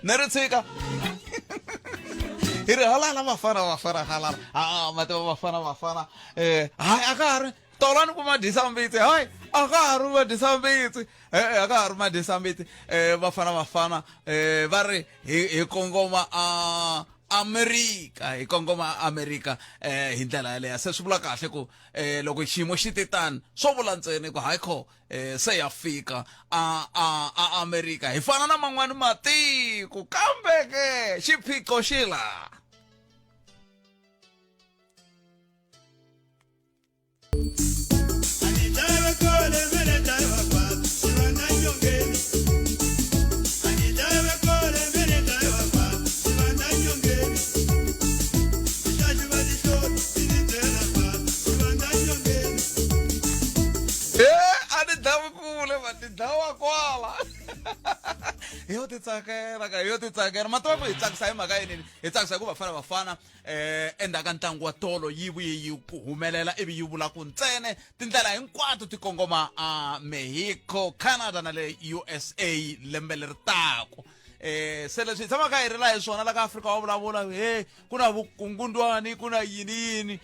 Neretsika. Iri halala vafana halala. Mate vafana. Hai akar. Tolan kuma disambiti. Hai akar uma disambiti. Akar uma disambiti. Vafana. Vari ikongoma America hi ndlela yaleyo se swi vula kahle ku loko xiyimo xi titani swo vula ntsena ku hayi kho se ya fika a America hi fana na man'wani matiko kambe ke xiphiqo xi la dawa kwala yo titsakela matoko hi tsakisa hi mhaka yini hi tsakisa ku vafana endzhaku ka ntlangu wa tolo yi vuye yi humelela ivi yi vula ku ntsene tindlela hinkwato ti kongoma Mexico, Canada na le USA lembe leri tako se leswi hi tshamaka hi ri la hi swona la ka Afrika wa vulavula ku na vukungundwani ku na yini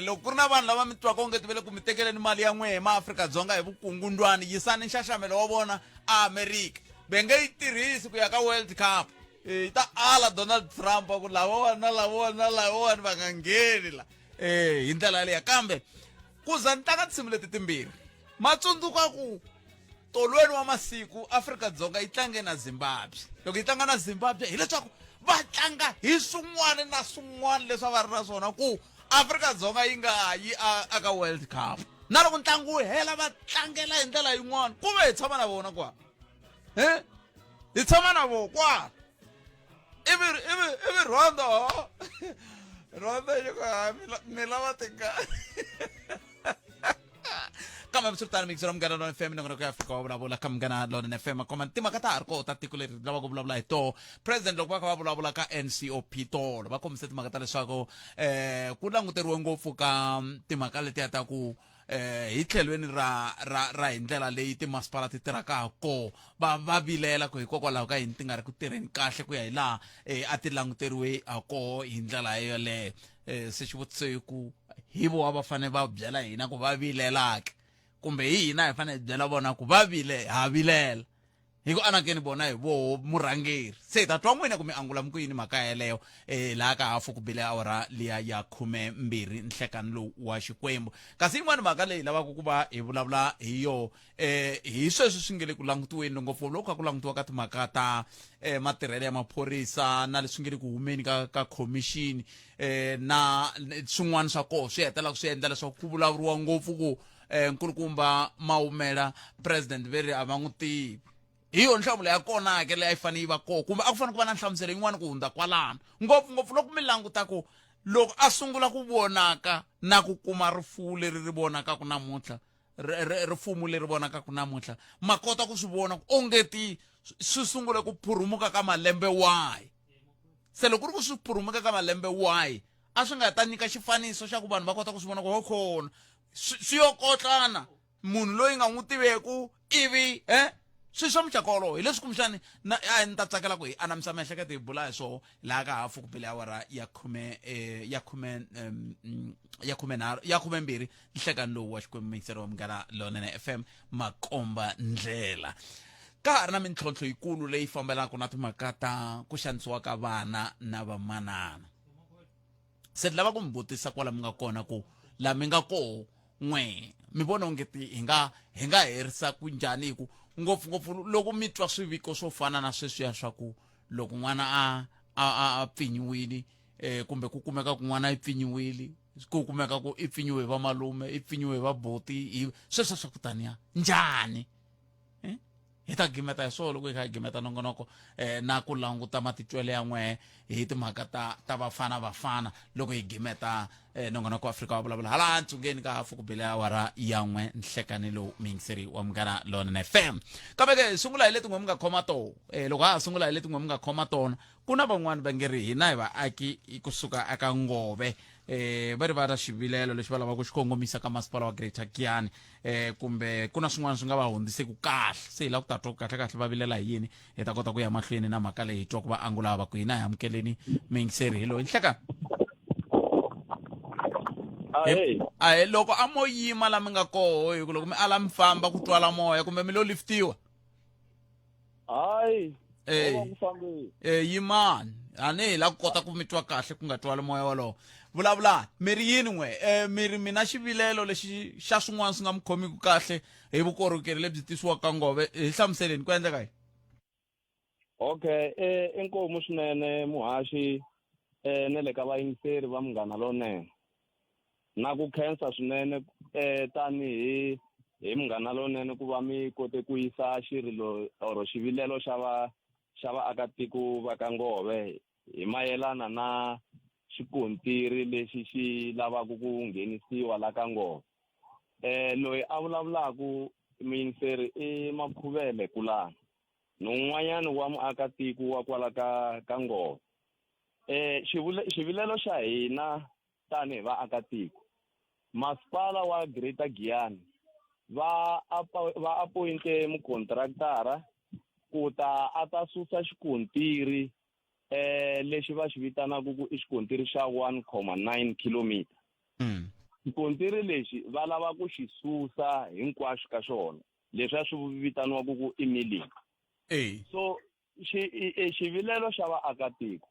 loko ku ri na vanhu lava mi twaka onge ti vele ku mi tekeleni mali ya n'wehe maAfrika-Dzonga hi vukungundwani yisani nxaxamelo wa vona America ve nge yi tirhisi ku ya ka World Cup yi ta ala Donald Trump ku lavawani va nga ngheni la hi ndlela leya kambe ku za ni tlanga tinsimu leti timbirhi ma tsundzuka ku tolweni wa masiku Afrika-Dzonga yi tlange na Zimbabwe loko yi tlanga na Zimbabwe hileswaku va tlanga hi swin'wana na swin'wana leswi va ri na swona ku Afrika-Dzonga yi nga yi aka World Cup na loko ntlangu wu hela va tlangela hi ndlela yin'wana ku ve hi tshama na vona kwa hi tshama na vona kwa ivi Rwanda yi ku mi lava tingana kama msultani mixero mgana lona FM ngona ka Afrika wa vulavula ka mgana lona FM koma timhaka ta ha ri kona ta tiko leri lava ku vulavula hi to president loko va vulavula ka NCOP tolo va kombise timhaka ta leswaku ku languteriwe ngopfu ka timhaka leti ta ku hi tlhelweni ra hi ndlela leyi timasipala ti tirhaka ha ko va vilela ku hikokwalaho ka yini ti nga ri ku tirheni kahle ku ya hi laha a ti languteriwe ha ko hi ndlela yoleyo se xivutiso ku hi vo va fanele va byela hina ku va vilelaka kumbe hina hi fanele byela vona ku va ha vilela hi ku anakeni bona hi vo murhangeri se hi ta twa n'wina ku mi angula mi ku yini mhaka yeleyo laha ka hafu ku bile awara liya ya 12 nhlekani lowu wa Xikwembu kasi yin'wana mhaka leyi lavaka ku va hi vulavula hi yo hi sweswi swi nge le ku langutiweni ngopfu loko ku langutiwa ka timhaka ta matirhelo ya maphorisa na leswi nge le ku humeni ka commission na swin'wana swa koho swi hetela ku swi endla leswaku ku vulavuriwa ngopfu ku nkulukumba Maumela president veri a va n'wi tivi hi yo nhlamulo ya kona ke leyi a yi fanele yi va koho kumbe a ku fanele ku va na nhlamuselo yin'wana ku hundza kwalano ngopfungopfu loko mi languta ku loko a sungula ku vonaka na ku kuma rifuwo leri ri vonaka ku namuntlha rifumo leri vonaka ku namuntlha ma kota ku swi vona ku ongeti swi sungule ku phurumuka ka malembe wahi se loko ku ri ku swi phurumuka ka malembe wahi a swi nga ta nyika xifaniso xa ku vanhu va kota ku swi vona ku ho khona swi yo kotlana munhu loyi nga n'wi tiveku ivi swi swa muchakolo hi leswi kumbexani ni ta tsakela ku hi anamisa miehleketo hi bula hi swoho laha ka hafu ku bile awara ya 12 nhlekani lowu wa Xikwembu mixero wa Munghana Lonene FM makomba ndlela ka ha ri na mintlhontlho yikulu leyi fambelanaka na timhaka ta ku xanisiwa ka vana na vamanana se ni lava ku mi vutisa kwala mi nga kona ku la mi nga koho n'we mi vona ongeti hi nga herisa ku njhani hi ku ngopfungopfu loko mi twa swiviko swo fana na sweswiya swa ku loko n'wana a pfinyiwile kumbe ku kumeka ku n'wana i pfinyiwile ku kumeka ku i pfinyiwe va malume i pfinyiwe va boti sweswo swa ku taniya njhani hi ta gimeta hi swolo loko hi kha hi gimeta nongonoko na ku languta matitwele ya n'wehe hi timhaka ta vafana loko hi gimeta nongonoko wa Afrika wa vulavula hala ntsungeni ka hafu ku bile awara ya 1 nhlekani lowu mingiseri wa Munghana Lonene FM kambe ke sungula hi leti n'we mi nga khoma to loko ha sungula hi leti n'we mi nga khoma tona ku na van'wani va nge ri hina hi vaaki kusuka eka Ngove va ri va ra xivilelo lexi va lavaka ku xi kongomisa ka masipala wa Greater Giyani kumbe ku na swin'wana swi nga va hundziseki kahle se hi lava ku ta twa ku kahle kahle va vilela hi yini hi ta kota ku ya mahlweni na mhaka leyi hi twa ku va angula va ku hina hi amukeleni miyingiseri hi loyi nhleka ahe loko a mo yima la mi nga koho hi ku loko mi ala mi famba ku twala moya kumbe mi lo liftiwa hayi ku fambeni yimani a ni hi la ku kota ku mi twa kahle ku nga twali moya wolowo vulavulani mi ri yini n'we mi ri mina xivilelo lexi xa swin'wana swi nga mi khomiku kahle hi vukorhokeri lebyi tisiwaka ngove hi hlamuseleni ku endleka yini okay inkomu swinene muhaxi ne le ka vayingiseri va Munghana Lonene na ku khensa swinene tanihi hi Munghana Lonene ku va mi kote ku yisa xirilo or xivilelo xa vaakatiko va ka Ngove hi mayelana na xikontiri lexi xi lavaka ku nghenisiwa la ka Ngove loyi a vulavulaku miyingiseri i Makhuvele Kulana nun'wanyana wa muakatiko wa kwala ka Ngove xivilelo xa hina tanihi vaakatiko masipala wa Greater Giyani va appointe mukontraktara ku ta a ta susa xikontiri lexi va xi vitanaka ku i xikontiri xa 1,9 kilometer xikontiri lexi va lava ku xi susa hinkwaxo ka xona leswi a swi vitaniwaka ku i milling so xivilelo xa vaakatiko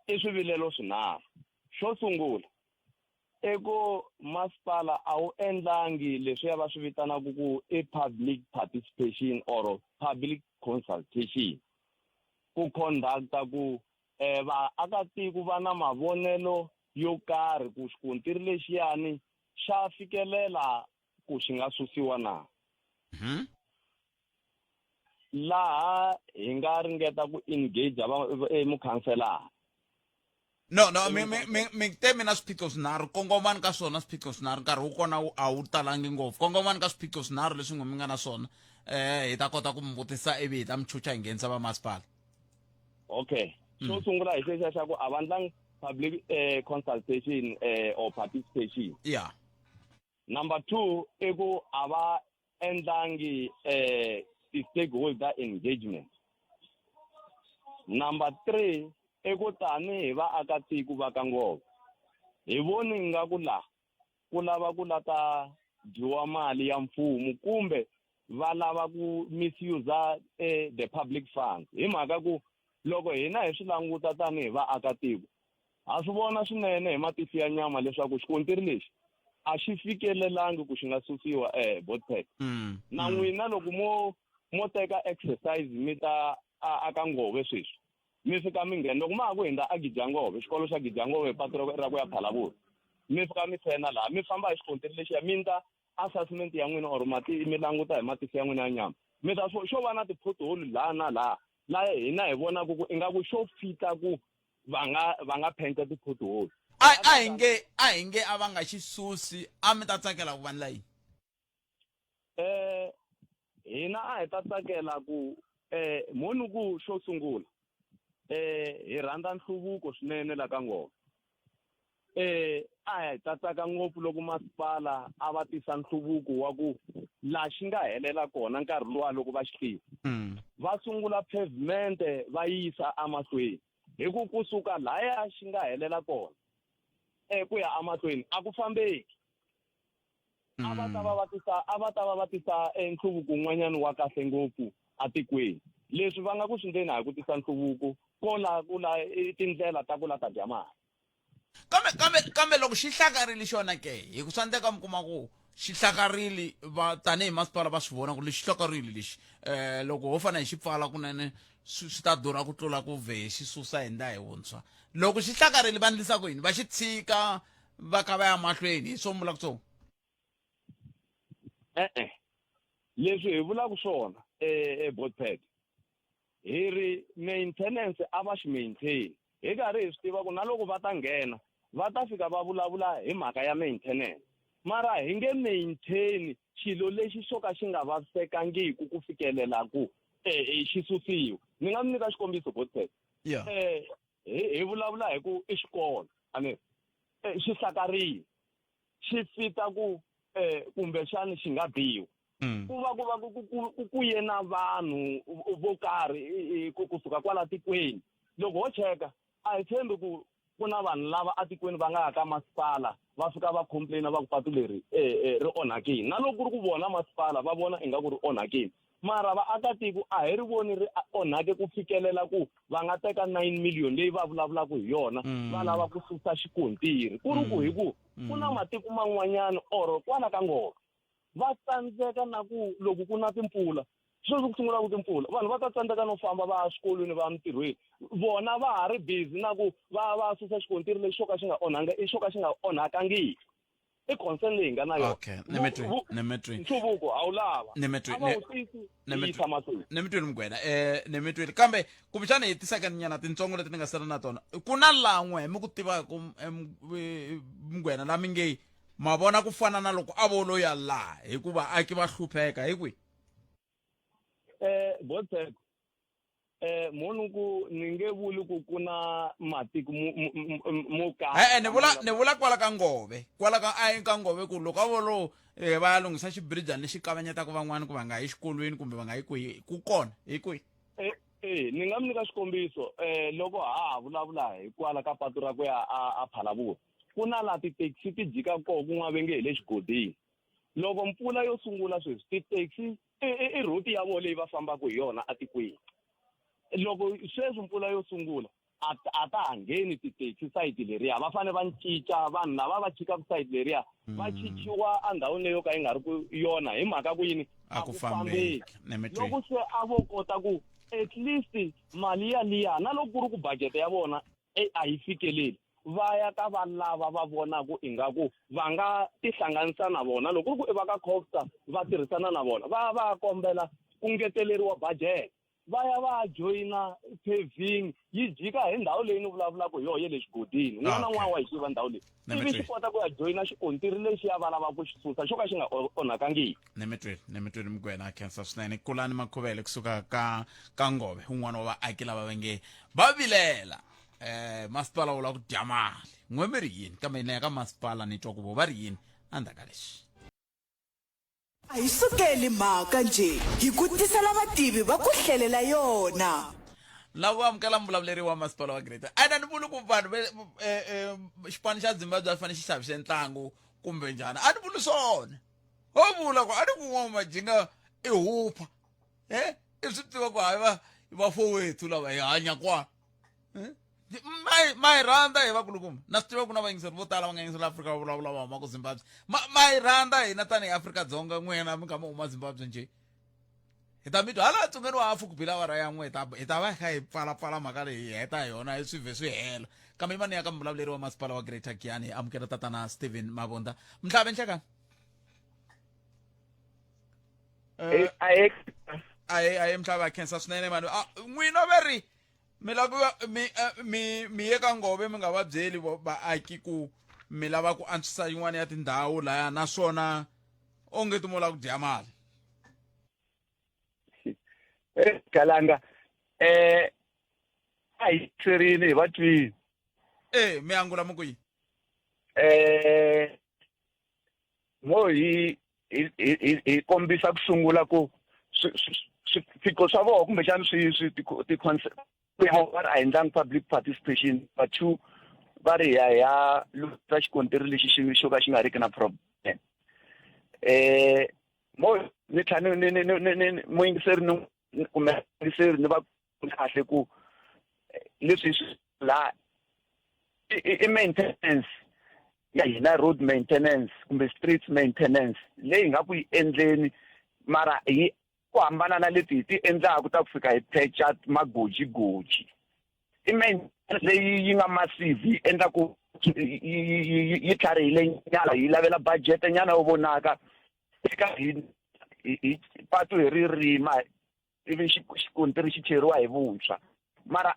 i swivilelo swinharhu xo sungula eko masipala a wu endlangi leswi va swi vitanaka ku i public participation or public consultation ku conducta ku vaakatiko va na mavonelo yo karhi ku xikontiri lexiyani xa fikelela ku xi nga susiwa na laha hi nga ringeta ku engage mukhanselara no mi te mina swiphiqo swinharhu kongomani ka swona swiphiqo swinharhu nkarhi wu kona a wu talangi ngopfu kongomani ka swiphiqo swinharhu leswi mi nga na swona hi ta kota ku mi vutisa ivi hi ta mi chucha hi nghenisa va masipala okay xo sungula hi xexa xa ku a va ndlangi public consultation or participation number 2 i ku a va endlangi stakeholder engagement number 3 eko tanihi vaakatiko va ka Ngove hi voni nga ku ku lava ku lata dyiwa mali ya mfumo kumbe va lava ku misuse the public funds hi mhaka ku loko hina hi swi languta tanihi vaakatiko ha swi vona swinene hi matihlo ya nyama leswaku xikontiri lexi a xi fikelelangi ku xi nga susiwa Botsburg na n'wina loko mo teka exercise mi ta aka Ngove sweswi mi fika mi nghena loko ma ha ku hindza a Gijangove xikolo xa Gijangove patu ra ku ya Phalabula mi fika mi tshena laha mi famba hi xikontiri lexiya mi ta assessment ya n'wina or mi languta hi matihlo ya n'wina ya nyama mi ta xo va na ti-pothole laha na laha hina hi vonaku ku ingaku xo fita ku va nga phenta ti-pothole a hi nge a va nga xi susi a mi ta tsakela ku vanla yini hina a hi ta tsakela ku moni ku xo sungula hi rhandza nhluvuko swinene la ka Ngove a hi ta tsaka ngopfu loko masipala a va tisa nhluvuko wa ku laha xi nga helela kona nkarhi luwa loko va xi tiva va sungula pavement va yisa amahlweni hi ku kusuka lahaya xi nga helela kona ku ya amahlweni a ku fambeki a va ta va va tisa nhluvuko un'wanyana wa kahle ngopfu atikweni leswi va nga ku swindeni hi ku tisa nhluvuko kula tindlela ta ku la ta dya mali kambe loko xi hlakarile xona ke hi ku swa ndeka mi kuma ku xi hlakarile va tanihi masipala va swi vona ku lexi hlakarile lexi loko ho fana hi xi pfala kunene swi ta durha ku tlula ku vhe xi susa hi ndla hi vuntshwa loko xi hlakarile va ndlisa ku yini va xi tshika va ka va ya mahlweni hi swo vula ku swona leswi hi vulaka swona Botsburg hi ri maintenance a va xi maintain hi karhi hi swi tiva ku na loko va ta nghena va ta fika va vulavula hi mhaka ya maintenance mara hi nge maintain xilo lexi xo ka xi nga vavisekangiku ku fikelela ku xi susiwa ni nga mi nyika xikombiso Botsburg hi vulavula hi ku i xikolo ani xi hlakarile xi fita ku kumbe xani xi nga biwa ku va ku yena vanhu vo karhi kusuka kwala tikweni loko ho cheka a hi tshembi ku na vanhu lava atikweni va nga ya ka masipala va fika va complain va ku patu leri ri onhakile na loko ku ri ku vona masipala va vona ingaku ri onhakile mara vaakatiko a hi ri voni ri onhake ku fikelela ku va nga teka 9 million leyi va vulavulaka hi yona va lava ku susa xikontiri ku ri ku hi ku ku na matiko man'wanyana or kwala ka ngoma va tsandzeka na ku loko ku na timpfula sweswi ku sungula ku timpfula vanhu va ta tsandzeka no famba va ya swikolweni va ya mintirhweni vona va ha ri busy na ku va susa xikontiri lexi xo ka xi nga onhanga xo ka xi nga onhakangiki i concern leyi nga na yona okay nhluvuko a wu lava nemetweni mgwena nemetweni kambe kumbexana hi ti-second nyana tintsongo leti ni nga sala na tona ku na lan'we mi ku tivaka mgwena la mi nge ma vona ku fana na loko a vo loya laha hikuva aki va hlupheka hi kwihi botheko munhu ku ni nge vuli ku ku na matiko mo ni vula kwala ka ngove kwala ka ka ngove ku loko a vo lo va ya lunghisa xibrijani lexi kavanyetaka van'wana ku va nga yi xikolweni kumbe va nga yi kwihi ku kona hi kwihi ni nga mi nyika xikombiso loko ha vulavula hi kwala ka patu ra ku ya a Phalaborwa ku na laha tithekisi ti jika koho ku n'wavenge hi le xigodini loko mpfula yo sungula sweswi tithekisi i roti ya vona leyi va fambaka hi yona atikweni loko sweswi mpfula yo sungula a ta ha ngheni tithekisi sayiti leriya va fanele va cinca vanhu lava va chikaka sayiti leriya va chichiwa andhawini leyo ka yi nga ri ku yona hi mhaka ku yini a ku fambeki loko se a vo kota ku at least mali yaliya na loko ku ri ku budget ya vona a yi fikeleli va ya ka va lava va vonaku ingaku va nga tihlanganisa na vona loko ku ri ku i va ka Costa va tirhisana na vona va kombela ku ngeteleriwa budget va ya va joyina paving yi jika hi ndhawu leyi ni vulavulaka hi yona ye le xigodini n'wana n'wana wa hi xiva ndhawu leyi ivi xi kota ku ya joyina xikontiri lexi ya va lava ku xi susa xo ka xi nga onhakangiki nemetweni mgwena khensa swinene Kulani Makhuvele kusuka ka ngove un'wana wa vaaki lava va nge va vilela masipala wu lava ku dya mali n'we mi ri yini kambe na ya ka masipala ni twa ku vo va ri yini andhaka lexi a hi sukeli mhaka nje hi ku tisela vativi va ku hlelela yona lavo amukela mbulavuleri wa masipala wa Greater a ni vuli ku vanhu xipano xa Zimbabwe a fanele xi xavise ntlangu kumbe njhani a ni vuli swona ho vula ku a ni ku n'wamajinga i hupha i swi tiva ku hayi va fowethu lava hi hanya kwana ma hi rhandza hi vakulukumba na swi tiva ku na vayingiseri vo tala va nga yingisela Afrika va vulavula va huma ku Zimbabwe ma hi rhandza hina tanihi Afrika-Dzonga n'wena mi kha mi huma Zimbabwe nje hi ta mi twa hala tsungeni wa hafu ku bila wara ya n'we hi ta va kha hi pfalapfala mhaka leyi hi heta hi yona hi swi vhe swi hela kambe mani ya ka mbulavuleri wa masipala wa Greater Giyani hi amukela tatana Stephen Mabonda mhlave nhlekani aye mhlave a khensa swinene mani n'wina veri mi lava mi ye ka ngove mi nga va byeli vaaki ku mi lava ku antswisa yin'wana ya tindhawu laya naswona onge ti mo lava ku dya mali Kalanga a hi tserini hi vatwini mi angula mo kwihi mo hi kombisa ku sungula ku swiphiqo swa vona kumbexani ti-concept va ri a endlangi public participation but two va ri ya lusa xikontiri lexi xo ka xi nga riki na problem mo ni tlhela muyingiseri kumbe yingiseri ni va kahle ku leswi la i maintenance ya hina road maintenance kumbe streets maintenance leyi nga ku yi endleni mara hi ku hambana na leti hi ti endlaku ta ku fika hi pecha magojigoji i maintenance leyi yi nga massive yi endla ku yi tlharihile nyana yi lavela budget nyana yo vonaka eka hi patu hi ririma ivi xikontiri xi cheriwa hi vuntshwa mara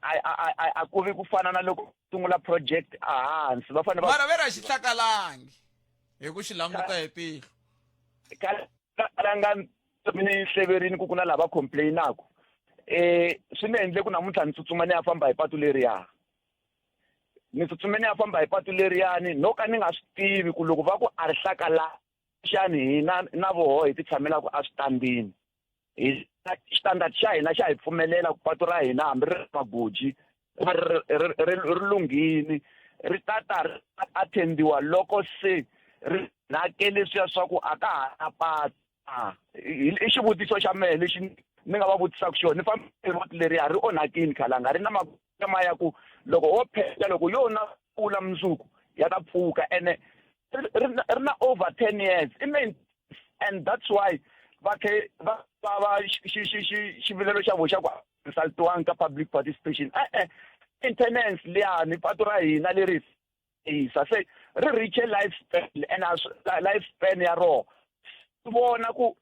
a ku vi ku fana na loko sungula project ehansi va fanele mara ve ra xi hlakalangi hi ku xi languta hi tihlo kalanga ni hleverini ku na lava complainaku swi ni endle ku namuntlha ni tsutsuma ni ya famba hi patu leriya ni tsutsumeni ya famba hi patu leriyani no ka ni nga swi tivi ku loko va ku a ri hlakala xani hina na voho hi ti tshamelaka aswitandini hi standard xa hina xa hi pfumelela ku patu ra hina hambi ri magoji ri lunghini ri tata ri attendiwa loko se ri nake leswiya swa ku a ka ha patu i xivutiso xa mehe lexi ni nga va vutisaka xona ni fambe patu leriya ri onhakini khalanga ri na makama ya ku loko wo phela loko yo na pfula mundzuku ya ta pfuka ene ri na over 10 years and that's why va xivilelo xa vo xa ku saltiwanga ka public participation maintenance liyani patu ra hina leri isa se ri reach life span ya ro vona ku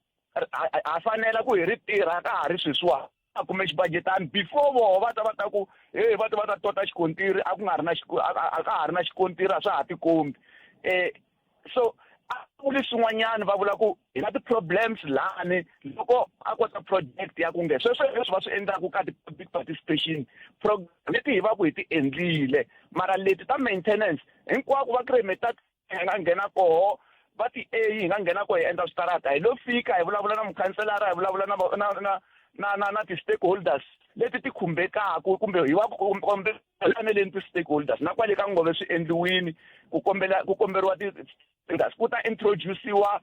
a fanela ku hi ri tirha ka ha ri sweswiwa a kume xibudgetani before voho va ta ku va ta tota xikontiri a ku nga ri na a ka ha ri na xikontiri a swa ha tikombi so a vuli swin'wanyana va vula ku hi na ti-problems lani loko a kota project ya ku nge sweswo leswi va swi endlaku ka ti-public participation program leti hi va ku hi ti endlile mara leti ta maintenance hinkwako va kremeta hi nga nghena koho va ti-a hi nga nghena koho hi endla switarata hi lo fika hi vulavula na mukhanselara hi vulavula na ti-stakeholders leti ti khumbekaku kumbe hi va kombelani ti-stakeholders na kwale ka ngove swi endliwini ku komberiwa ku ta introduciwa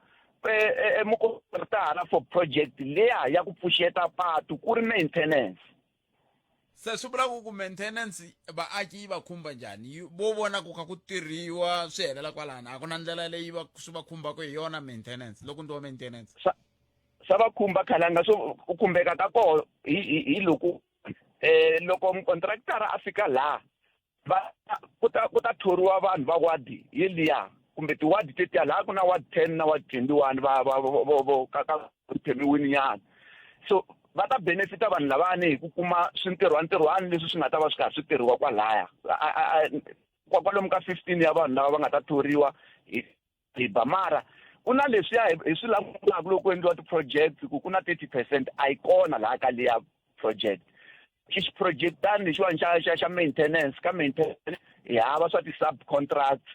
mukontratara for project leya ya ku pfuxeta patu ku ri maintenance se swi vula ku maintenance vaaki va khumba njhani vo vona ku kha ku tirhiwa swi helela kwalani a ku na ndlela leyi swi va khumbaka hi yona maintenance loko ndi wa maintenance swa va khumba khalanga swo ku khumbeka ka koho hi loko mukontraktara a fika laha ku ta thoriwa vanhu va wadi hi liya kumbe tiwadi tetiya laha ku na ward 10 na ward 21 ka phemiwini nyana so va ta benefita vanhu lavani hi ku kuma swintirhwantirhwani leswi swi nga ta va swi karhi swi tirhiwa kwalaya kwalomu ka 15 ya vanhu lava va nga ta thoriwa hi bamara ku na leswiya hi swi langutaka loko endliwa ti-project ku na 30% a yi kona laha ka liya project xiprojectani lexiwani xa maintenance ka maintenance hi hava swa ti-subcontracts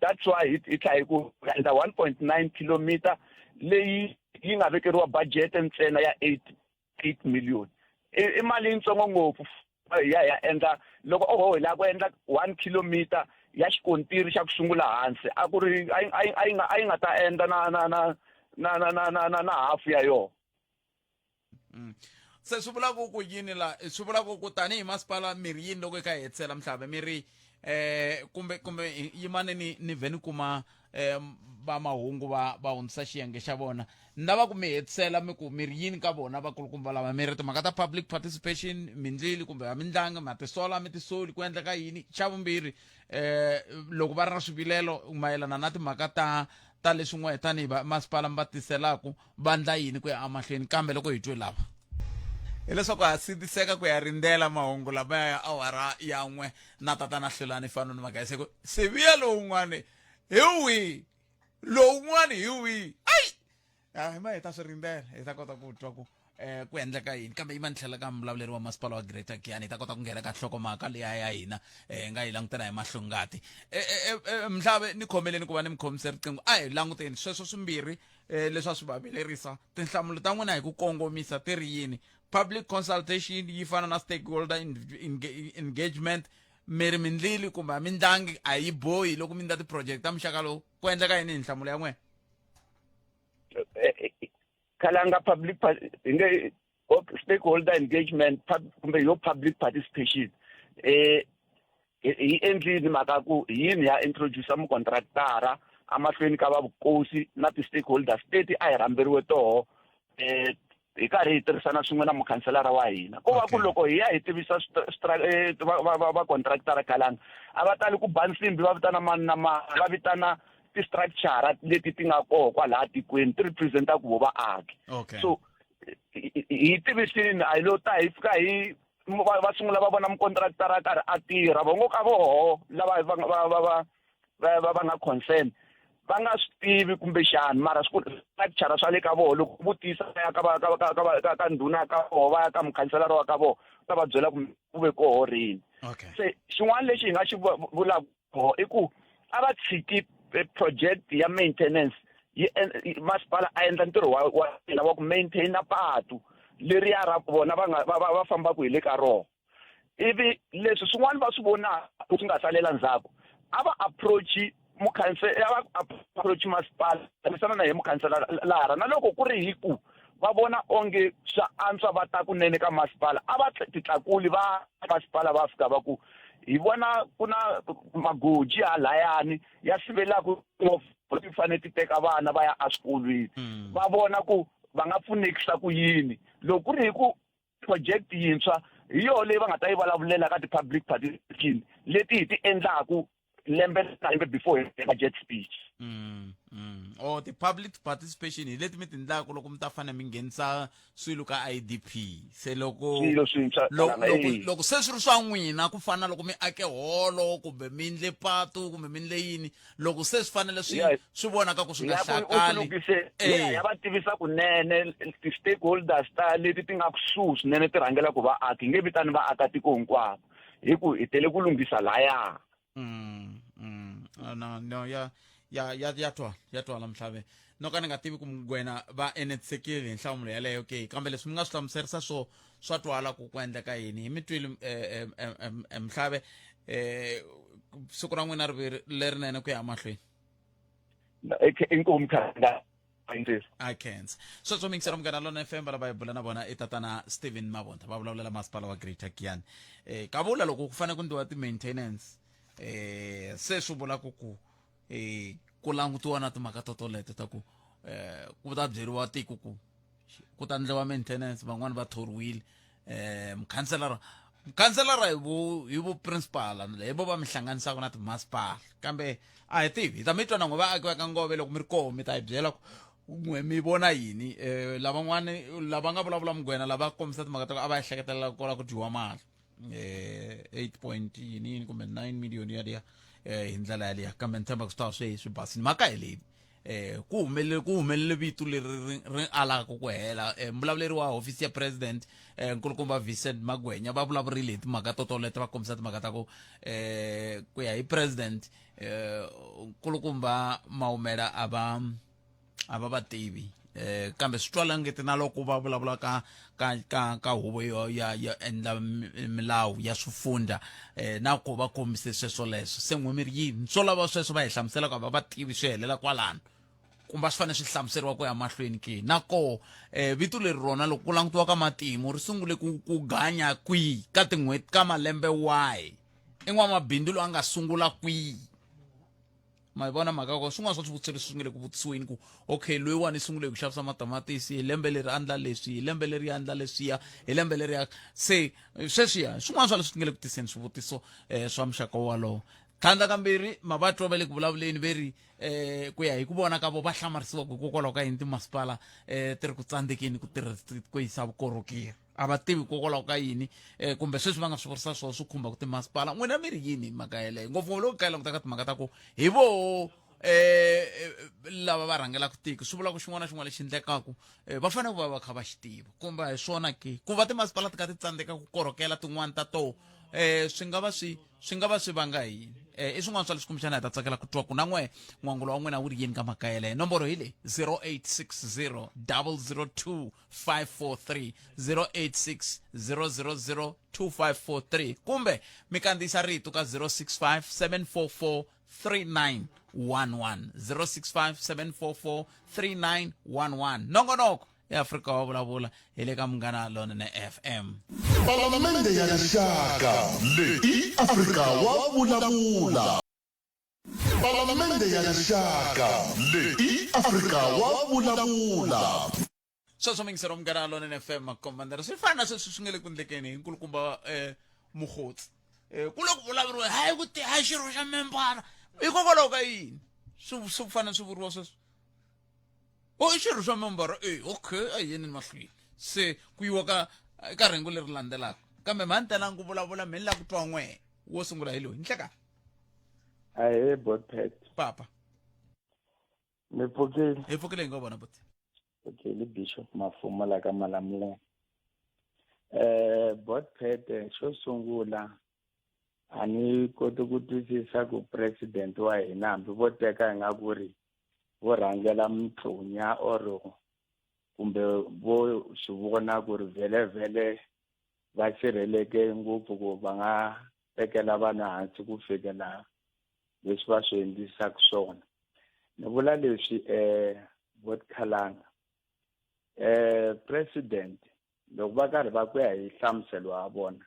that's why hi tlhahi ku endla 1.9 kilometer leyi yi nga vekeriwa budget ntsena ya 8 million i mali yintsongo ngopfu ya endla loko hi lava ku endla 1 kilometer ya xikontiri xa ku sungula hansi a ku ri a yi nga ta endla na hafu ya yona se swi vula ku yini la swi vula ku tanihi masipala mirhi yini loko hi kha hi hetisela mihlave mirhi kumbe yimani ni vheni kuma va mahungu va hundzisa xiyenge xa vona ni lava ku mi hetisela mi ku mirhi yini ka vona vakulukumba lava mi ri timhaka ta public participation mindlili kumbe va mindlanga ma tisola mi tisoli ku endleka yini xa vumbirhi loko va ri na swivilelo mayelana na timhaka ta leswin'we tanihi masipala mi va tiselaku va ndla yini ku ya amahlweni kambe loko hi twe lava hileswaku ha sidiseka ku ya rindzela mahungu lama ya awara yan'we na tatana Hlulani fano ni magayiseku siviya lowun'wani hi wihi lowun'wani hi wihi hi ma heta swi rindzela hi ta kota ku twa ku endleka yini kambe yima ni tlhela ka mulavuleri wa masipala wa Greater Giyani hi ta kota ku nghena ka nhlokomhaka liya ya hina hi nga yi langutela hi mahlongati Mhlave ni khomeleni ku va ni mi khomise riqingho a hi languteni sweswo swimbirhi leswi swi va vilerisa tinhlamulo ta n'wina hi ku kongomisa ti ri yini public consultation yi fana na stakeholder engagement miri mindlili kumbe mindlangi a yi bohi loko mi ndla ti-project ta muxaka lowu ku endleka yini hi nhlamulo ya n'wina khalanga public stakeholder engagement kumbe yo public participation hi endlini mhaka ku yini ya introduce mukontraktara amahlweni ka va vukosi na ti-stakeholders teti a hi rhamberiwe toho hi karhi hi tirhisana swin'we na mukhanselara wa hina ko va ku loko hi ya hi tivisa va contractara khalanga a va tali ku ba nsimbi va vitana mani na mani va vitana ti-structure leti ti nga koho kwalaha tikweni ti representaku vo vaaki so hi tivisini a hi lo ta hi fika hi va sungula va vona mukontraktara a karhi a tirha va ngo ka voho lava va nga concern va nga swi tivi kumbexani mara structure swa le ka voho loko vutisa ya ka ndhuna ka voho va ya ka mukhanselara wa ka voho ta va byela ku ve koho rini Okay. se xin'wana lexi hi nga xi vulaka i ku a va tshiki project ya maintenance masipala a endla ntirho wa ku maintain patu leri ra vona va fambaka hi le ka rona ivi leswi swin'wana va swi vonaka swi nga salela ndzhaku a va approach masipala tirhisana na hi mukhanselara na loko ku ri hi ku va vona onge swa antswa va ta kunene ka masipala a va titlakuli va masipala va fika va ku hi vona ku na magoji halayani ya sivelaka ti fanele ti teka vana va ya eswikolweni va vona ku va nga pfunekisa ku yini loko ku ri hi ku project yintshwa hi yona leyi va nga ta yi vulavulela ka ti-public participation leti hi ti endlaku lembe na lembe before hi budget speech or ti-public participation hi leti mi ti endlaku loko mi ta fanele mi nghenisa swilo ka IDP se loko se swi ri swa n'wina ku fana loko mi ake holo kumbe mi ndle patu kumbe mi ndle yini loko se swi fanele swi vonaka ku swi nga hlakali ya va tivisa kunene ti-stakeholders ta leti ti nga kusuhi swinene ti rhangela ku vaaki hi nge vitani vaakatiko hinkwavo hi ku hi tele ku lunghisa laya no ya twala Mhlave no ka ni nga tivi ku Mgwena va enetisekile hi nhlamulo yaleyo okay kambe leswi mi nga swi hlamuserisa swa twala ku endleka yini hi mi twile Mhlave siku ra n'wina lerinene ku ya mahlweni inkomu I can't. So mingisela Munghana Lonene FM lava hi bula na vona i tatana Steven Mabonta va vulavulela masipala wa Greater Giyani ka vula loko ku fanele ku endliwa ti-maintenance se swi vula ku ku langutiwa na timhaka toleto ta ku ku ta byeriwa tiko ku ta endliwa maintenance van'wani va thoriwile mukhanselara hi vo principal hi vo va mi hlanganisaka na timasipala kambe a hi tivi hi ta mi twa na n'we vaaki va ka ngove loko mi ri koho mi ta hi byela ku n'we mi vona yini lavan'wani lava nga vulavula Mgwena lava kombisa timhaka ta ku a va ehleketelela kola ku dyiwa mali 8 yini kumbe 9 million yaliya hi ndlela yaliya kambe ni tshemba ku swi ta swi basini mhaka hi leyi ku humelele vito leri ri alaka ku hela mbulavuleri wa hofisi ya president nkulukumba Vincent Magwenya va vulavurile hi timhaka toleto va kombisa timhaka ta ku ya hi president nkulukumba Maumela a va vativi kambe swi twala ngeti na loko va vulavula ka huvo ya endla milawu ya swifundza na ku va kombise sweswo leswo se n'we mi ri yini swo lava sweswo va hi hlamuselaka va tivi swi helela kwalano kumbe swi fanele swi hlamuseriwa ku ya mahlweni ke nako vito leri rona loko ku langutiwa ka matimu ri sungule ku ganya kwihi ka tin'hweti ka malembe wahi en'wamabindzu loyi a nga sungula kwihi ma vona mhaka ko swin'wana swa swivutiso leswi swi nge le ku vutisiweni ku okay loyiwani i sungule ku xavisa matamatisi hi lembe leri andla leswi hi lembe leri ya andla leswiya hi lembe leri ya se sweswiya swin'wana swa leswi swi nge le ku tiseni swivutiso swa muxaka walowo tlhandla kambirhi mavatwa va le ku vulavuleni ve ri ku ya hi ku vona ka vo va hlamarisiwa ku hikokwalaho ka yini timasipala ti ri ku tsandzekeni ku yisa vukorhokeri a va tivi hikokwalaho ka yini kumbe sweswi va nga swi vurisa swona swi khumba ku timasipala n'wina mi ri yini mhaka yeleyo ngopfungopfu loko ka yi languta ka timhaka ta ku hi vo lava va rhangelaka tiko swi vula ku xin'wana na xin'wana lexi endlekaku va fanele ku va kha va xi tiva kumbe hi swona ke ku va timasipala ti kha ti tsandzeka ku korhokela tin'wana ta toho swi nga va swi vanga yini i swin'wana swa leswi kumbexana hi ta tsakela ku twa ku na n'we n'wangulo wa n'wina wu ri yini ka mhaka yeleyo nomboro hi leyi 0860 002 543 086 000 2543 kumbe mi kandziyisa rito ka 065 744 3911 065 744 3911 nongonoko eAfrika wa vulavula hi le ka Munghana Lonene FM Palamende ya rixaka leyi Afrika wa vulavula Palamende ya rixaka leyi Afrika wa vulavula sweswo mingisero Munghana Lonene FM makombandera swi fana sweswi swi nge le ku endlekeni hi nkulukumba Mokgotsi ku loko vulavuriwa hayi ku hayi xirho xa membara hikokwalaho ka yini swi fana swi vuriwa sweswo i xirho xa membara okay a yeni mahlweni se ku yiwa ka rhengu leri landzelaka kambe mhani telangi ku vulavula mi ni la ku twa n'we wo sungula hi loyi nhleka ahe botpet papa mi pfukile hi pfukile hi nga vona bot okay le Bishop Mafumo la ka Malamulele botpet xo sungula a ni koti ku twisisa ku president wa hina hambi vo teka hi nga ku ri vo rhangela mintlunya or kumbe vo swi vona ku ri vhele va sirheleke ngopfu ku va nga tekela vana hansi ku fikela leswi va swi endlisaka swona. Ni vula leswi vo Khalanga president loko va karhi va ku ya hi hlamuselo wa vona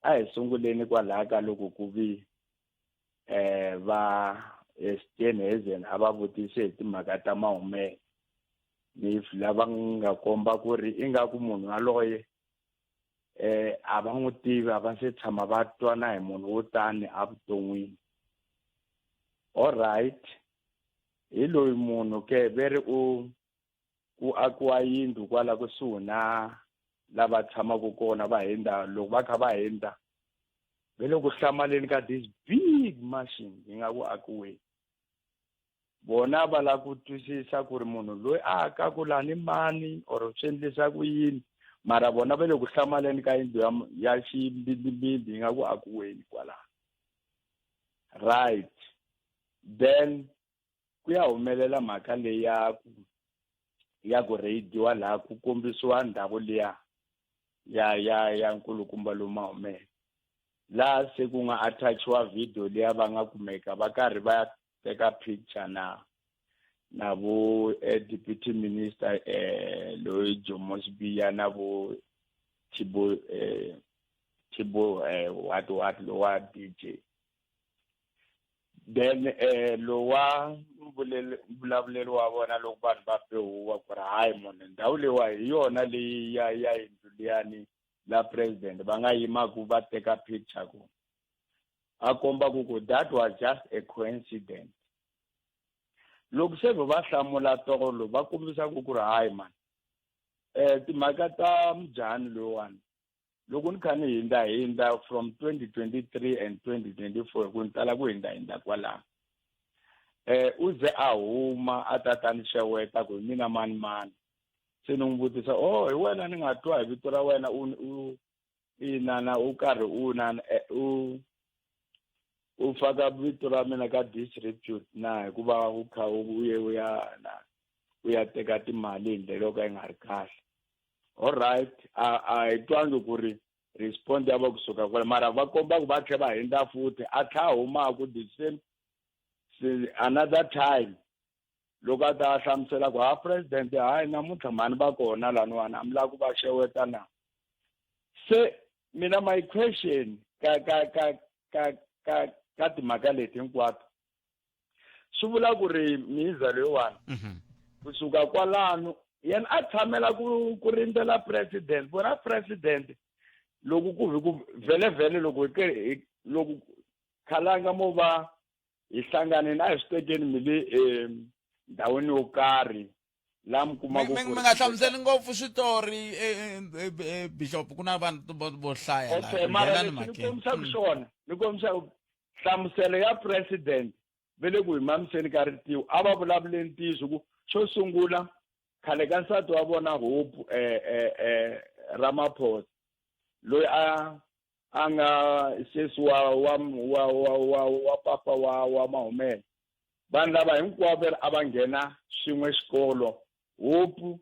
a hi sunguleni kwalaha ka loko ku vi va Steenhuisen a va vutise hi timhaka ta Mahumele ni lava nga komba ku ri ingaku munhu yaloye a va n'wi tivi a va se tshama va twana hi munhu wo tani evuton'wini. All right, hi loyi munhu ke veri u akiwa yindlu kwala kusuhi na lava tshamaka kona va hindza loko va kha va hindza ve loko hlamaleni ka this big machine yi nga ku akiweni bona va lava ku twisisa ku ri munhu loyi a akaku lani mani or swi endlisa ku yini mara bona ve loko hlamaleni ka yindlu ya ximbilwimbili yi nga ku akiweni kwala. Right, then ku ya humelela mhaka leyi ya ku radiwa laha ku kombisiwa ndhawu liya ya nkulukumba lowu Mahumele laha se ku nga attachiwa video liya va nga kumeka va karhi va teka picture na vo deputy minister loyi Jomo Sibiya na vo Thibo what lo wa DJ. Then lo wa vulavulelo wa vona loko vanhu va pehuwa ku ri hayi munhu ndhawu leyiwa hi yona leyi ya yindlu liyani la president va nga yimaku va teka picture ku a komba ku that was just a coincidence. Loko se va hlamula tolo va kombisa ku ri hayi man timhaka ta Mjani lowani loko ni kha ni hindza from 2023 and 2024 ku ni tala ku hindza kwalaho uze a huma a tata ni xeweta ku mina mani se ni n'wi vutisa hi wena ni nga twa hi vito ra wena inana u karhi u faka vito ra mina ka disrepute na hikuva u kha u ya teka timali hi ndlela yo ka yi nga ri kahle. All right, a hi twangi ku ri respond ya va kusuka kwala mara va komba ku va tlhe va hindza futhi a tlha humaku the same another time loko a ta hlamusela ku president hayi namuntlha mani va kona laniwani a mi lava ku va xeweta na. Se mina my question ka timhaka leti hinkwato swi vula ku ri Miza loyiwani kusuka kwalano yena a tshamela ku rindzela president vona president loko ku vi ku vhele loko Khalanga mo va hi hlanganeni a hi swi tekeni mi le ndhawini yo karhi laha mi kumaku mi nga hlamuseli ngopfu switori Bishop ku na vanhu vo hlaya laha mara leswi ni kombisaka swona ni kombisa hlamuselo ya president ve le ku himamiseni ka ritiwo a va vulavuleni ntiyiso ku xo sungula khale ka nsati wa vona Hope Ramaphosa loyi a nga sesi wa papa wa Mahumele vanhu lava hinkwavo a va nghena swin'we xikolo Hope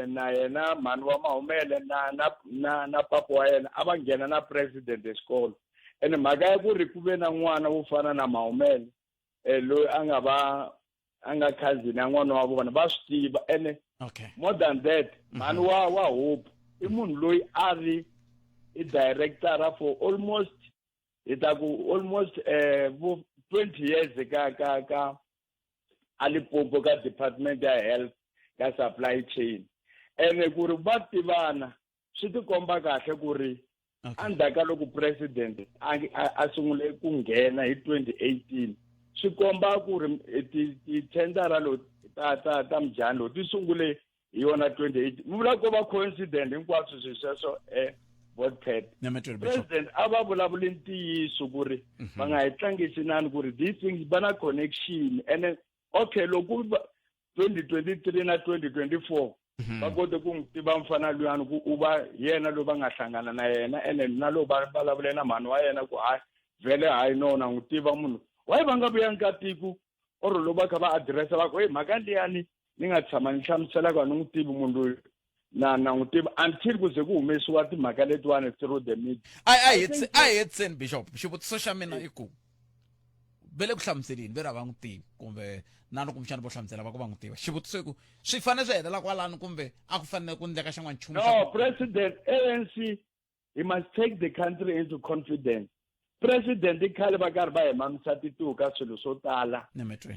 na yena mhani wa Mahumele na papa wa yena a va nghena na president exikolo ene mhaka ya ku ri ku ve na n'wana wo fana na Mahumele loyi a nga cousin ya n'wana wa vona va swi tiva ene more than that mhani wa Hope i munhu loyi a ri i director for almost 20 years ka Limpopo ka department ya health ka supply chain ene ku ri va tivana swi tikomba kahle ku ri andaka loko president a sungule ku nghena hi 2018 swi komba ku ri tendera lo ta Mjani lo ti sungule hi yona 2018 mi vula ko va coincident hinkwaswo sweswo president a va vulavuli ntiyiso ku ri va nga hi tlangisinani ku ri these things va na connection ene okay loko 2023 na 2024 va kote ku n'wi tiva mfana luyani ku u va yena loyi va nga hlangana na yena ene na loyi va vulavule na mhani wa yena ku hayi vele hayi no na n'wi tiva munhu why va nga vuya ka tiko or loko va kha va adirese va ku hey mhaka liyani ni nga tshama ni hlamusela ku ni n'wi tivi munhu loyi na n'wi tiva until ku ze ku humesiwa timhaka letiwani through the media I hate sen bishop xivutiso xa mina i ku vele ku hlamuselini ve ra va n'wi tivi kumbe na loko mixana vo hlamusela va ku va n'wi tiva xivutiso i ku swi fanele swi helela kwalano kumbe a ku fanele ku ndleka xin'wana nchumu no president ANC he must take the country into confidence president i khale va karhi va hemamisa tituka swilo swo tala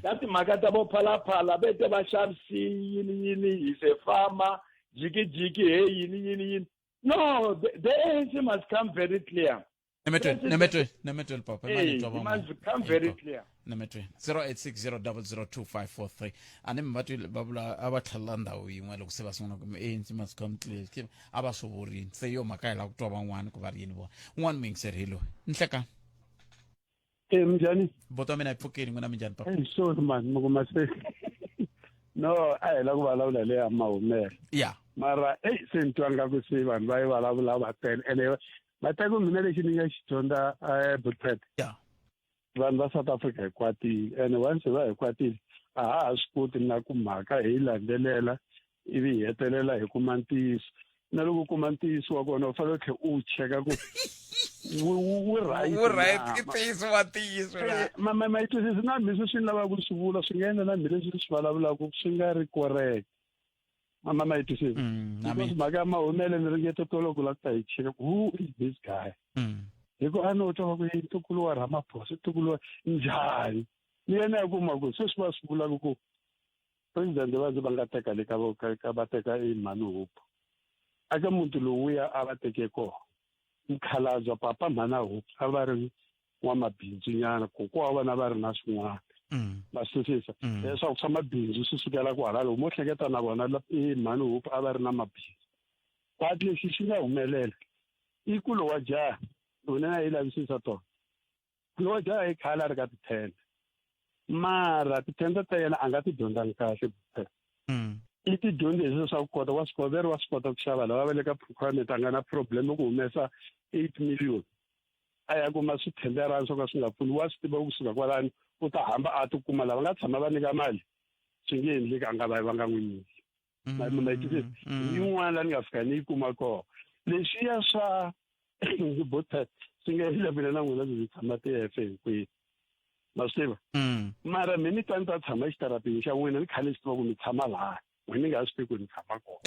ka timhaka ta vo phalaphala vete va xavisi yini hi se fama jikijiki hey yini no the ANC must come very clear Nemetwe papa it must become very clear Nemetwe 0860002543 ane mbatwe babula abatlhalla ndawo yin'we loko se va sungula ku ANC must come clear aba sovorini se yo maka la ku twa van'wana ku va ri yini vo un'wana mi yingiseri hilo nhleka mjani boto mina ipfukeni n'wina minjani papa sorry man mugumase no a hi la ku vulavula le ya mahumelo mara se ni twa nga ku se vanhu va yi vulavula va tele ene va ta ku mina lexi ni nga xi dyondza Bullpet vanhu va South Africa hikwatile ene once va hikwatile a ha swi koti na ku mhaka hi landzelela ivi hi hetelela hi kuma ntiyiso na loko u kuma ntiyiso wa kona u fanele tlhe u cheka ku wu right ntiyiso wa ntiyiso ma yi twisisi na hambi leswi swi ni lavaka ku swi vula swi nga endla na hambi leswi swi vulavulaka swi nga ri correct mama yi twisisi because mhaka ya mahumele ni ringete tolo ku la ku ta hi cheka who is this guy hikuva a no twa ku i ntukulu wa Ramaphosa ntukulu wa njhani ni yena ya kuma ku sweswi va swi vulaka ku president va ze va nga teka le ka va teka Mani Hope aka muntu lowuya a va teke kona mukhalabye papa Mani Hope a va ri n'wamabindzu nyana kokwa vana va ri na swin'wana va swisisa leswaku swa mabindzu swi sukela ku halalo mo hleketa na vona Mani Hope a va ri na mabindzu but lexi xi nga humelela i ku lowa jaha lona na yi lavisisa tona lowa jaha i khale a ri ka ti-10 mara ti-10 ta yena a nga ti dyondzangi kahle i ti dyondzi hi swilo swa ku kota wa swi kota veri wa swi kota ku xava lava va le ka procurement a nga na problem ku humesa 8 million a ya kuma swithenderani swo ka swi nga pfuni wa swi tiva kusuka kwalani u ta hamba a ti kuma lava nga tshama va nyika mali swi nge endleki a nga va nga n'wi nyiki yin'wana la ni nga fika ni yi kuma kona leswiya swa Bullpet swi nga endla mina na n'wina byi tshama TF hinkwenu ma swi tiva mara mi ni ta tshama exitarateni xa n'wina ni khale swi tiva ku mi tshama laha n'wina ni nga swi tivi ku ni tshama kona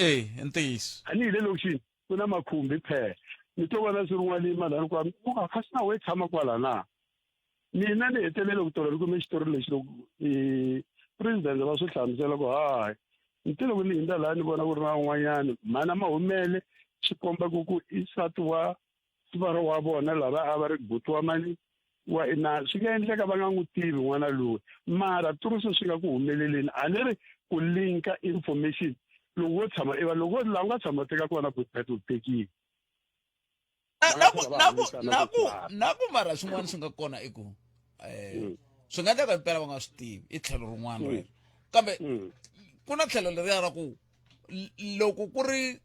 ntiyiso a ni hi le lokixini ku na makhumbi phela ni to vona swi rin'wana malani kwami ku nga khasi na we tshama kwala na mina ni hetelele ku tola ni kume xitori lexi loko president va swi hlamusela ku hayi nti loko ni hindza laha ni vona ku ri na un'wanyana mana mahumele swi komba ku i nsati wa sivara wa vona lava a va ri buti wa mani wa ina swi nga endleka va nga n'wi tivi n'wana loyi mara turiso swi nga ku humeleleni a ni ri ku linka information loko wo tshama loko laha u nga tshama teka kona Bullpet u tekile na ku mara swin'wana swi nga kona i ku swi nga endleka mpela va nga swi tivi i tlhelo rin'wana rero kambe ku na tlhelo leriya ra ku loko ku ri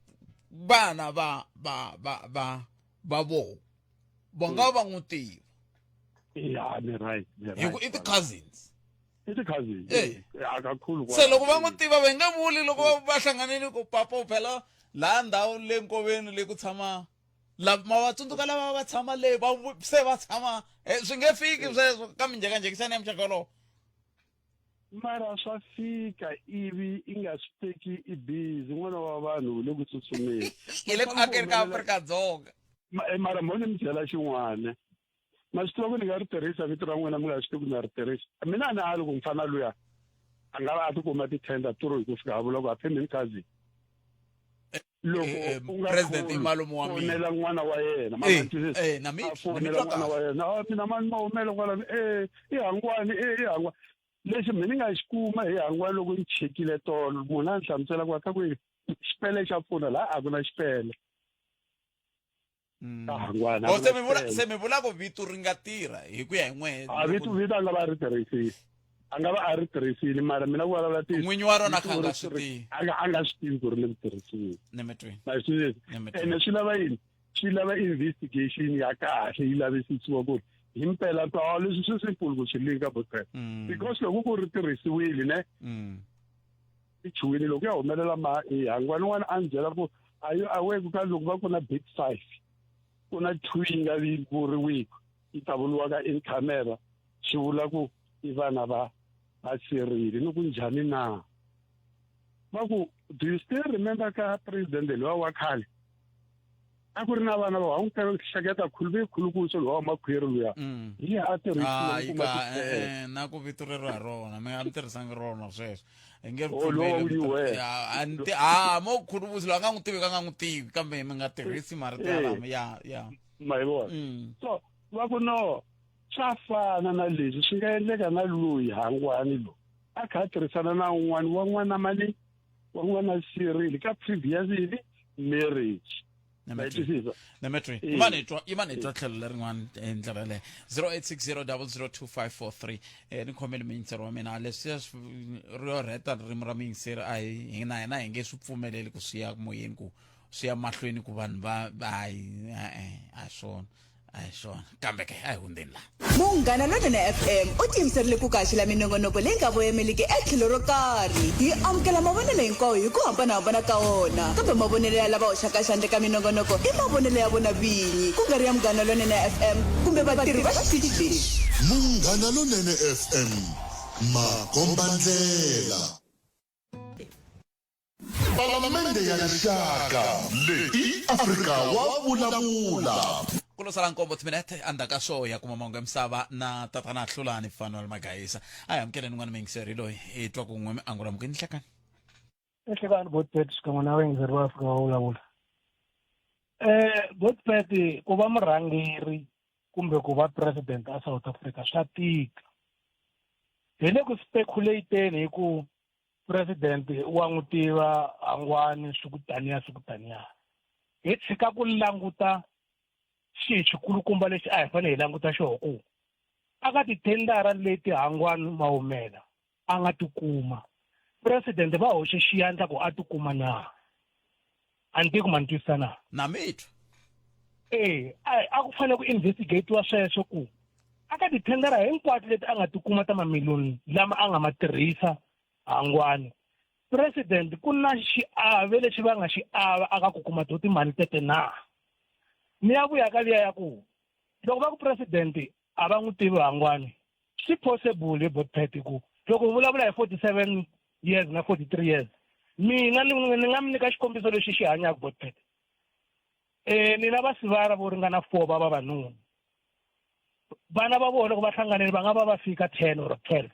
vana va voho va nga va n'wi tiva ni right i ti-cousins akakhulu se loko va n'wi tiva va nge vuli loko va hlanganile ku papa u phela laha ndhawu le nkoveni le ku tshama ma va tsundzuka lava va tshama le se va tshama swi nge fiki sweswo ka minjhekanjhekisani ya muxaka wolowo mara swa fika ivi i nga swi teki i busy n'wana wa vanhu le ku tsutsumeni hi le ku akeni ka Afrika-Dzonga mara mo ni mi byela xin'wana ma swi tiva ku ni nga ri tirhisa vito ra n'wina mi nga swi tivi ku ni nga ri tirhisa mina a ni a loko mfana luya a nga va a tikuma ti-tender turo hi ku fika a vula ku a family cousin loko u nga president i malume wa mina fonela n'wana wa yena fonela n'wana wa yena mina mani mahumele kwalani i hangwani i hangwani lexi mina ni nga xi kuma hi hangwani loko ni chekile tolo munhu a ni hlamusela ku aka ku xipele xa pfuna laha a ku na xipele se mi vula ku vito ri nga tirha hi ku ya hi n'wehe vito a nga va a ri tirhisile a nga va a ri tirhisile mara mina ku vulavula n'winyi wa rona kha a nga swi tivi a nga swi tivi ku ri ni ri tirhisile ene swi lava yini swi lava investigation ya kahle yi lavisisiwa ku ri himpela to leswi swi simple ku xilinga botre because loko ku ri tirhisiwile ne ichuwini loko ya humelela hangwani n'wana a byela ku aweku ka loko va ku na big 5 ku na 2 yi nga vuriwiki yi ta voniwa ka in camera swi vula ku i vana va sirile ni ku njhani na va ku do you still remember ka president lowa wa khale a ku ri na vana va n'wi hleketa khulukuso lowa makhwiri luya hi a tirhisa na ku vito rero ha rona mi nga mi tirhisanga rona sweswo hi nge mo khulukuso lowa nga n'wi tivi ka nga n'wi tivi kambe mi nga tirhisi marito yalamo ya ma hi vona so va ku no swa fana na leswi swi nga endleka na loyi hangwani lo a kha a tirhisana na un'wana wa n'wana mali wa n'wana Cyril ka previously marriage Nemetri imanetwa tlhelo le rin'wana endlela le 0860002543 ni khomeli mintsero wa mina leswi ro reta ririmi ra mingiseri a hi na hi nge swi pfumeleli ku siya moyeni ku siya mahlweni ku vanhu va a swona kambe ke a hi hundzeni la Munghana Lonene FM u tiyimiserile ku kaxila minongonoko leyi nga voyameliki etlhelo ro karhi hi amukela mavonelo hinkwawo hi ku hambanahambana ka wona kambe mavonelo ya lava hoxaka xandla ka minongonoko i mavonelo ya vona vinyi ku nga ri ya Munghana Lonene FM kumbe vatirhi va xitichi lexi Munghana Lonene FM makombandlela Palamende ya rixaka leyi Afrika wa vulavula kulo sala nkombo timinete andaka swo ya kuma mongo misava na tatana hlulani Fanuel Magayisa aya amkele n'wana mingiseri loyi i twa ku n'we angula mukini hlekani ehlekani botpet xikan'we na vayingiseri va Afrika va vulavula botpet ku va murhangeri kumbe ku va president a South Africa swa tika hi le ku speculateni hi ku president wa n'wi tiva hangwani swikutaniya hi tshika ku languta xikulukumba lexi a hi fanele hi languta xona ku aka tithendara leti hangwani mahumela a nga tikuma president va hoxe xiyandla ku a tikuma na anti ku mantwisana na mithu a ku fanele ku investigate wa sweswo ku aka tithendara hinkwato leti a nga tikuma ta mamiliyoni lama a nga ma tirhisa hangwani president ku na xiave lexi va nga xi ava aka ku kuma to timali tete na ni ya vuya ka liya ya ku loko va ku president a va n'wi tivi hangwani swi possible botpet ku loko vulavula hi 47 years na 43 years mina ni nga mi nyika xikombiso lexi xi hanyaka botpet ni na vasivara vo ringana 4 va vavanuna vana va vona loko va hlanganile va nga va fika 10 or 12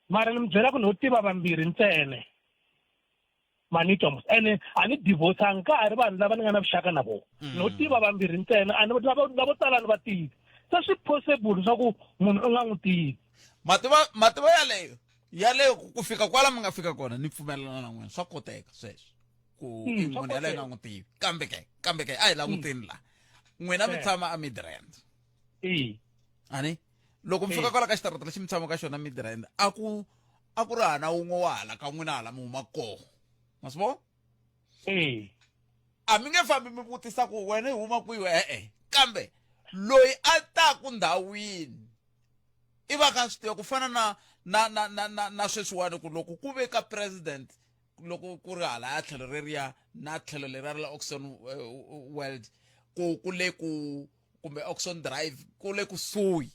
mara ni mi byela ku ni ho tiva vambirhi ntsene manitoms ene a ni divorce nkarhi vanhu lava ni nga na vuxaka na vona no tiva vambirhi ntsena a ni lavo tala ni va tivi se swi possible swa ku munhu u nga n'wi tivi mativa yaleyo ku fika kwala mi nga fika kona ni pfumelelana na n'wina swa koteka sweswo ku munhu yaleyo nga n'wi tivi kambe ke a hi languteni la n'wina mi tshama a Midrand ani loko mi fika kwala ka xitarata lexi mi tshama ka xona Midrand a ku ri hana wun'we wa hala ka n'wina hala mi huma koho masvo a mi nge fambi mi vutisa ku wena hi huma kwihi kambe loyi a ta ku ndhawini i va ka swi tiva ku fana na sweswiwani ku loko ku ve ka president loko ku ri hala ya tlhelo reriya na tlhelo leriya la Oxon World ku le ku kumbe Oxon Drive ku le kusuhi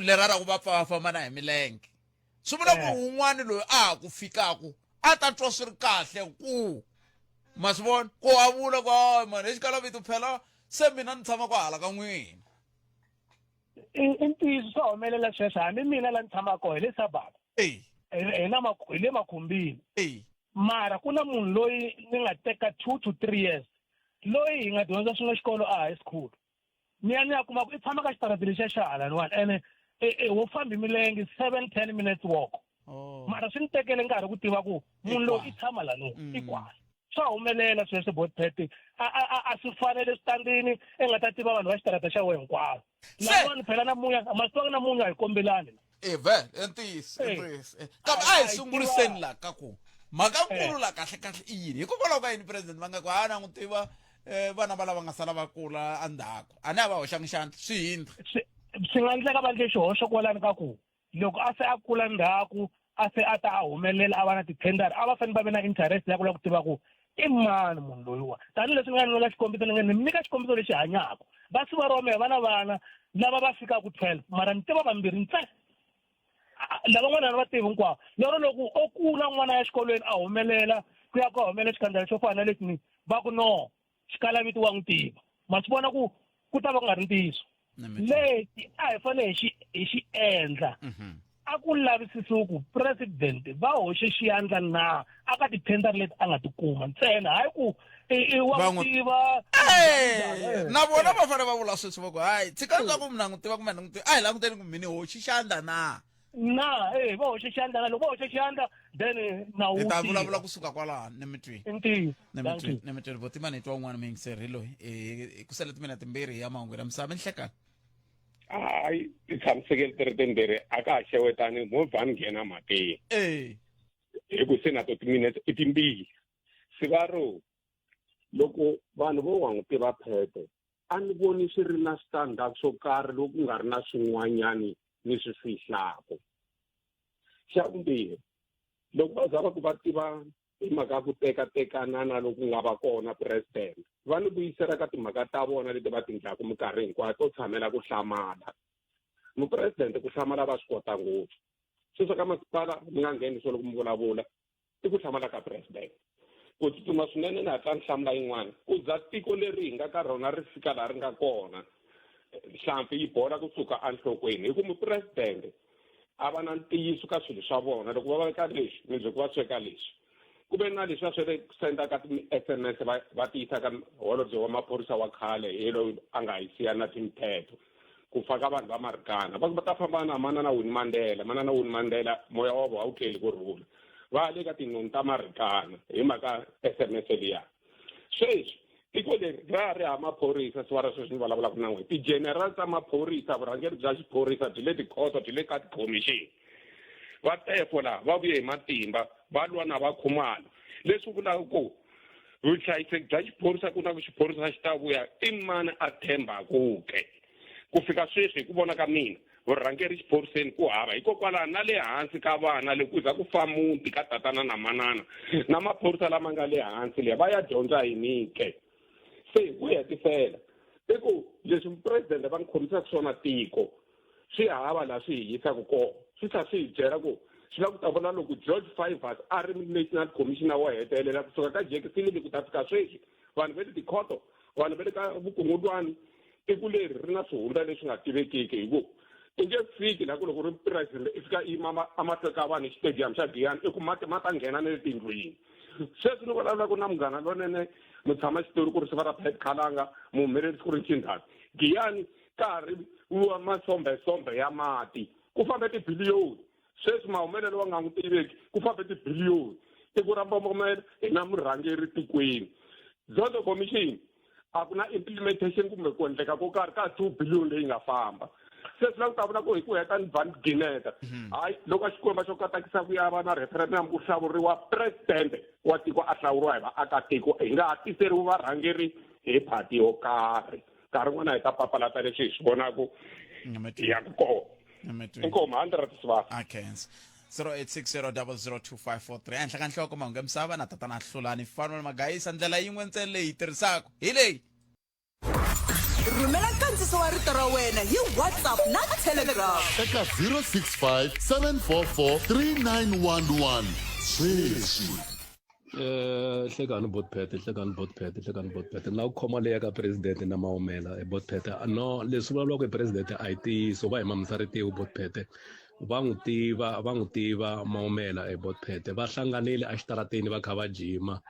lera ra ku va famba na hi milenge swi vula ku un'wana loyi a ku fikaku a ta twa swi ri kahle ku ma swi vona ku a vula ku mani exikala vito phela se mina ni tshama ku hala ka n'wina i ntiyiso swa humelela sweswo hambi mina la ni tshamaka kona hi le Sabata hi le makhumbini mara ku na munhu loyi ni nga teka 2 to 3 years loyi hi nga dyondza swin'we xikolo a high school ni ya kuma ku i tshama ka xitarata lexiya xa halaniwani ene wo fambi milenge 7-10 minutes walk mara swi ni tekele nkarhi ku tiva ku munhu loyi i tshama lano hikwalo swa humelela sweswo botpet a swi fanele switandini i nga ta tiva vanhu va xitarata xa wena hinkwavo lavanhu phela namunya masitwaka namunya hi kombelani entiyisi kambe a hi sunguriseni la ka ku mhaka nkulu la kahle i yini hikokwalaho ka yini president va nga ku a na n'wi tiva vana va lava nga sala va kula endzhaku a ni a va hoxanga xandla swi hindzi swi nga endleka va ndle xihoxo kwalani ka ku loko a se a kula ndzhaku a se a ta a humelela a va na tithendara a va fanele va ve na interest ya ku lava ku tiva ku i mani munhu loyiwa tanihileswi ni nga nyika xikombiso ni nyika xikombiso lexi hanyaka va siva ro mehe va na vana lava va fikaka 12 mara ni tiva vambirhi ntsena lavan'wana a ni va tivi hinkwavo lero loko o kula n'wana ya xikolweni a humelela ku ya ku humelela xikandlala xo fana na lexi ni va ku no xikalaviti wa n'wi tiva ma swi vona ku ta va ku nga ri ntiyiso leti a hi fanele hi xi endla a ku lavisisiwe ku president va hoxe xiyandla na aka tithendara leti a nga ti kuma ntsena hayi ku wa n'wi tiva na vona va fanele va vula sweswi va ku hayi tshika leswaku mina n'wi tiva kumbe ni n'wi tiva a hi languteni ku mini hoxi xandla na va hoxe xandla na loko va hoxe xandla then na hi ta vulavula kusuka kwalaha ni mi twi ni mi twi votima ni twa un'wana mi yingiseri loyi ku sele timinete timbirhi ya mahungu ya misava ni hlekani hayi ti tshamisekeli ti ri timbirhi a ka ha xewetani movha ni nghena makeni hi ku se na to timinete i timbirhi si va ro loko vanhu vo wa n'wi tiva phete a ni voni swi ri na switandzhaku swo karhi loko ku nga ri na swin'wanyani ni swi fihlako xa vumbirhi loko va za va ku va tiva hi mhaka ya ku tekatekana na loku nga va kona president va ni vuyisela ka timhaka ta vona leti va ti ndlaku minkarhi hinkwayo to tshamela ku hlamala mupresidente ku hlamala va swi kota ngopfu sweswo ka masipala mi nga ngheni swo loko mi vulavula i ku hlamala ka president ku tsutsuma swinene na hatla ni hlamula yin'wana ku za tiko leri hi nga ka rona ri fika laha ri nga kona hlampfi yi bola kusuka enhlokweni hi ku mupresidente a va na ntiyiso ka swilo swa vona loko va veka leswi mundzuku va sweka leswi ku ve na leswi va swi le sendaka ti-SMS va ti yisa ka holobye wa maphorisa wa khale hi loyi a nga hi siya na timthetho ku faka vanhu va marikana va ta famba na manana Winnie Mandela moya wa vo a wu tleli ku rhula va le ka tinoni ta marikana hi mhaka SMS liya sweswi tiko leri ra ri hava maphorisa swi va ra sweswi ni vulavulaka na n'we ti-general ta maphorisa vurhangeri bya xiphorisa byi le tikhoto byi le ka tikhomixini va tefo laha va vuye hi matimba va lwa na vakhumana leswi vulaka ku vuhlayiseki bya xiphorisa ku na ku xiphorisa xi ta vuya i mani a tshembakuke ku fika sweswi hi ku vona ka mina vurhangeri xiphoriseni ku hava hikokwalaho na le hansi ka vana loko ku za ku fa muti ka tatana na manana na maphorisa lama nga le hansi leyi va ya dyondza hi nike se hi ku hetisela i ku leswi mupresidente va ni khomisaka swona tiko swi hava laha swi hi yisaka kona swi tlha swi hi byela ku swi la ku ta vona loko George Fivers a ri national commissioner wo hetelela kusuka ka Jack Philip ku ta fika sweswi vanhu va le tikhoto vanhu va le ka vukungundwani tiko leri ri na swihundla leswi nga tivekiki hi ku i nge fiki laha ku loko ri president i fika i yima amahlweni ka vanhu xitediyamu xa Giyani i ku ma ta nghena na le tindlwini sweswi ni vulavulaka na munghana lonene mutshama xitori ku ri swi va ra Pat Khalanga muhumelerisi ku ri Nchindani Giyani karhi wa masombesombe ya mati ku fambe tibiliyoni sweswi mahumelelo wa nga n'wi tiveki ku fambe tibiliyoni tiko ra mbomomela hi na murhangeri tikweni Zondo Commission a ku na implementation kumbe ku endleka ko karhi ka 2 billion leyi nga famba se swi la ku ta vula ku hi ku heta ni va ni gineta hayi loko a xikwemba xo katakisa ku ya va na referendum ku hlawuriwa president wa tiko a hlawuriwa hi vaakatiko hi nga ha tiseriwi varhangeri hi phati yo karhi nkarhi n'wana hi ta papalata leswi hi swi vonaka ya kona inkomo 100 swa akens 0860002543 ehenhla ka nhloko mahungu ya misava na tatana hlulani fanele magayisa ndlela yin'we ntsena leyi tirhisaka hi leyi rhumela nkandziso wa rito ra wena hi WhatsApp na Telegram eka 065 744 3911 sweswi hlekani botpete na ku khoma leya ka president na mahumela botpete no leswi vulavulaka hi president a hi ntiyiso va hi mamisa ritivi botpete va n'wi tiva mahumela botpete va hlanganile exitarateni va kha va jima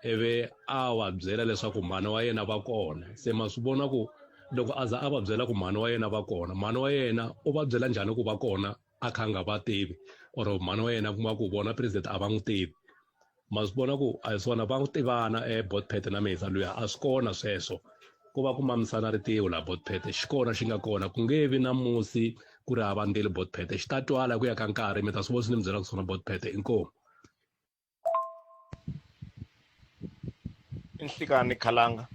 ivi a va byela leswaku mhani wa yena va kona se ma swi vona ku loko a za a va byela ku mhani wa yena va kona mhani wa yena u va byela njhani ku va kona a kha nga va tivi or mhani wa yena kuma ku vona president a va n'wi tivi ma swi vona ku a hi swona va n'wi tivana botpete na mesa luya a swi kona sweswo ku va ku mamisana ritivo la botpete xi kona xi nga kona ku nge vi na musi ku ri hava ndlela botpete xi ta twala ku ya ka nkarhi mi ta swi vona swi ni mi byelaka swona botpete inkomu Nhlikani Khalanga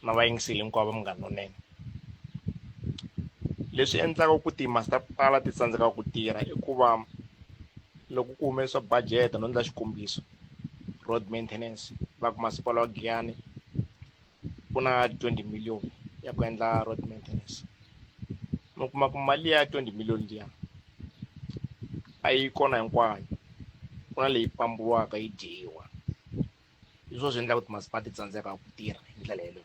na vayingiseli hinkwavo munghana nonene leswi endlaka ku timasipala ti tsandzeka ku tirha i ku va loko ku humesiwa budget no endla xikombiso road maintenance va ku masipala wa Giyani ku na 20 million ya ku endla road maintenance mi kuma ku mali ya 20 million liya a yi kona hinkwayo ku na leyi pambiwaka yi dyiwa hi swona swi endlaka ku timasipala ti tsandzeka ku tirha hi ndlela yeleyo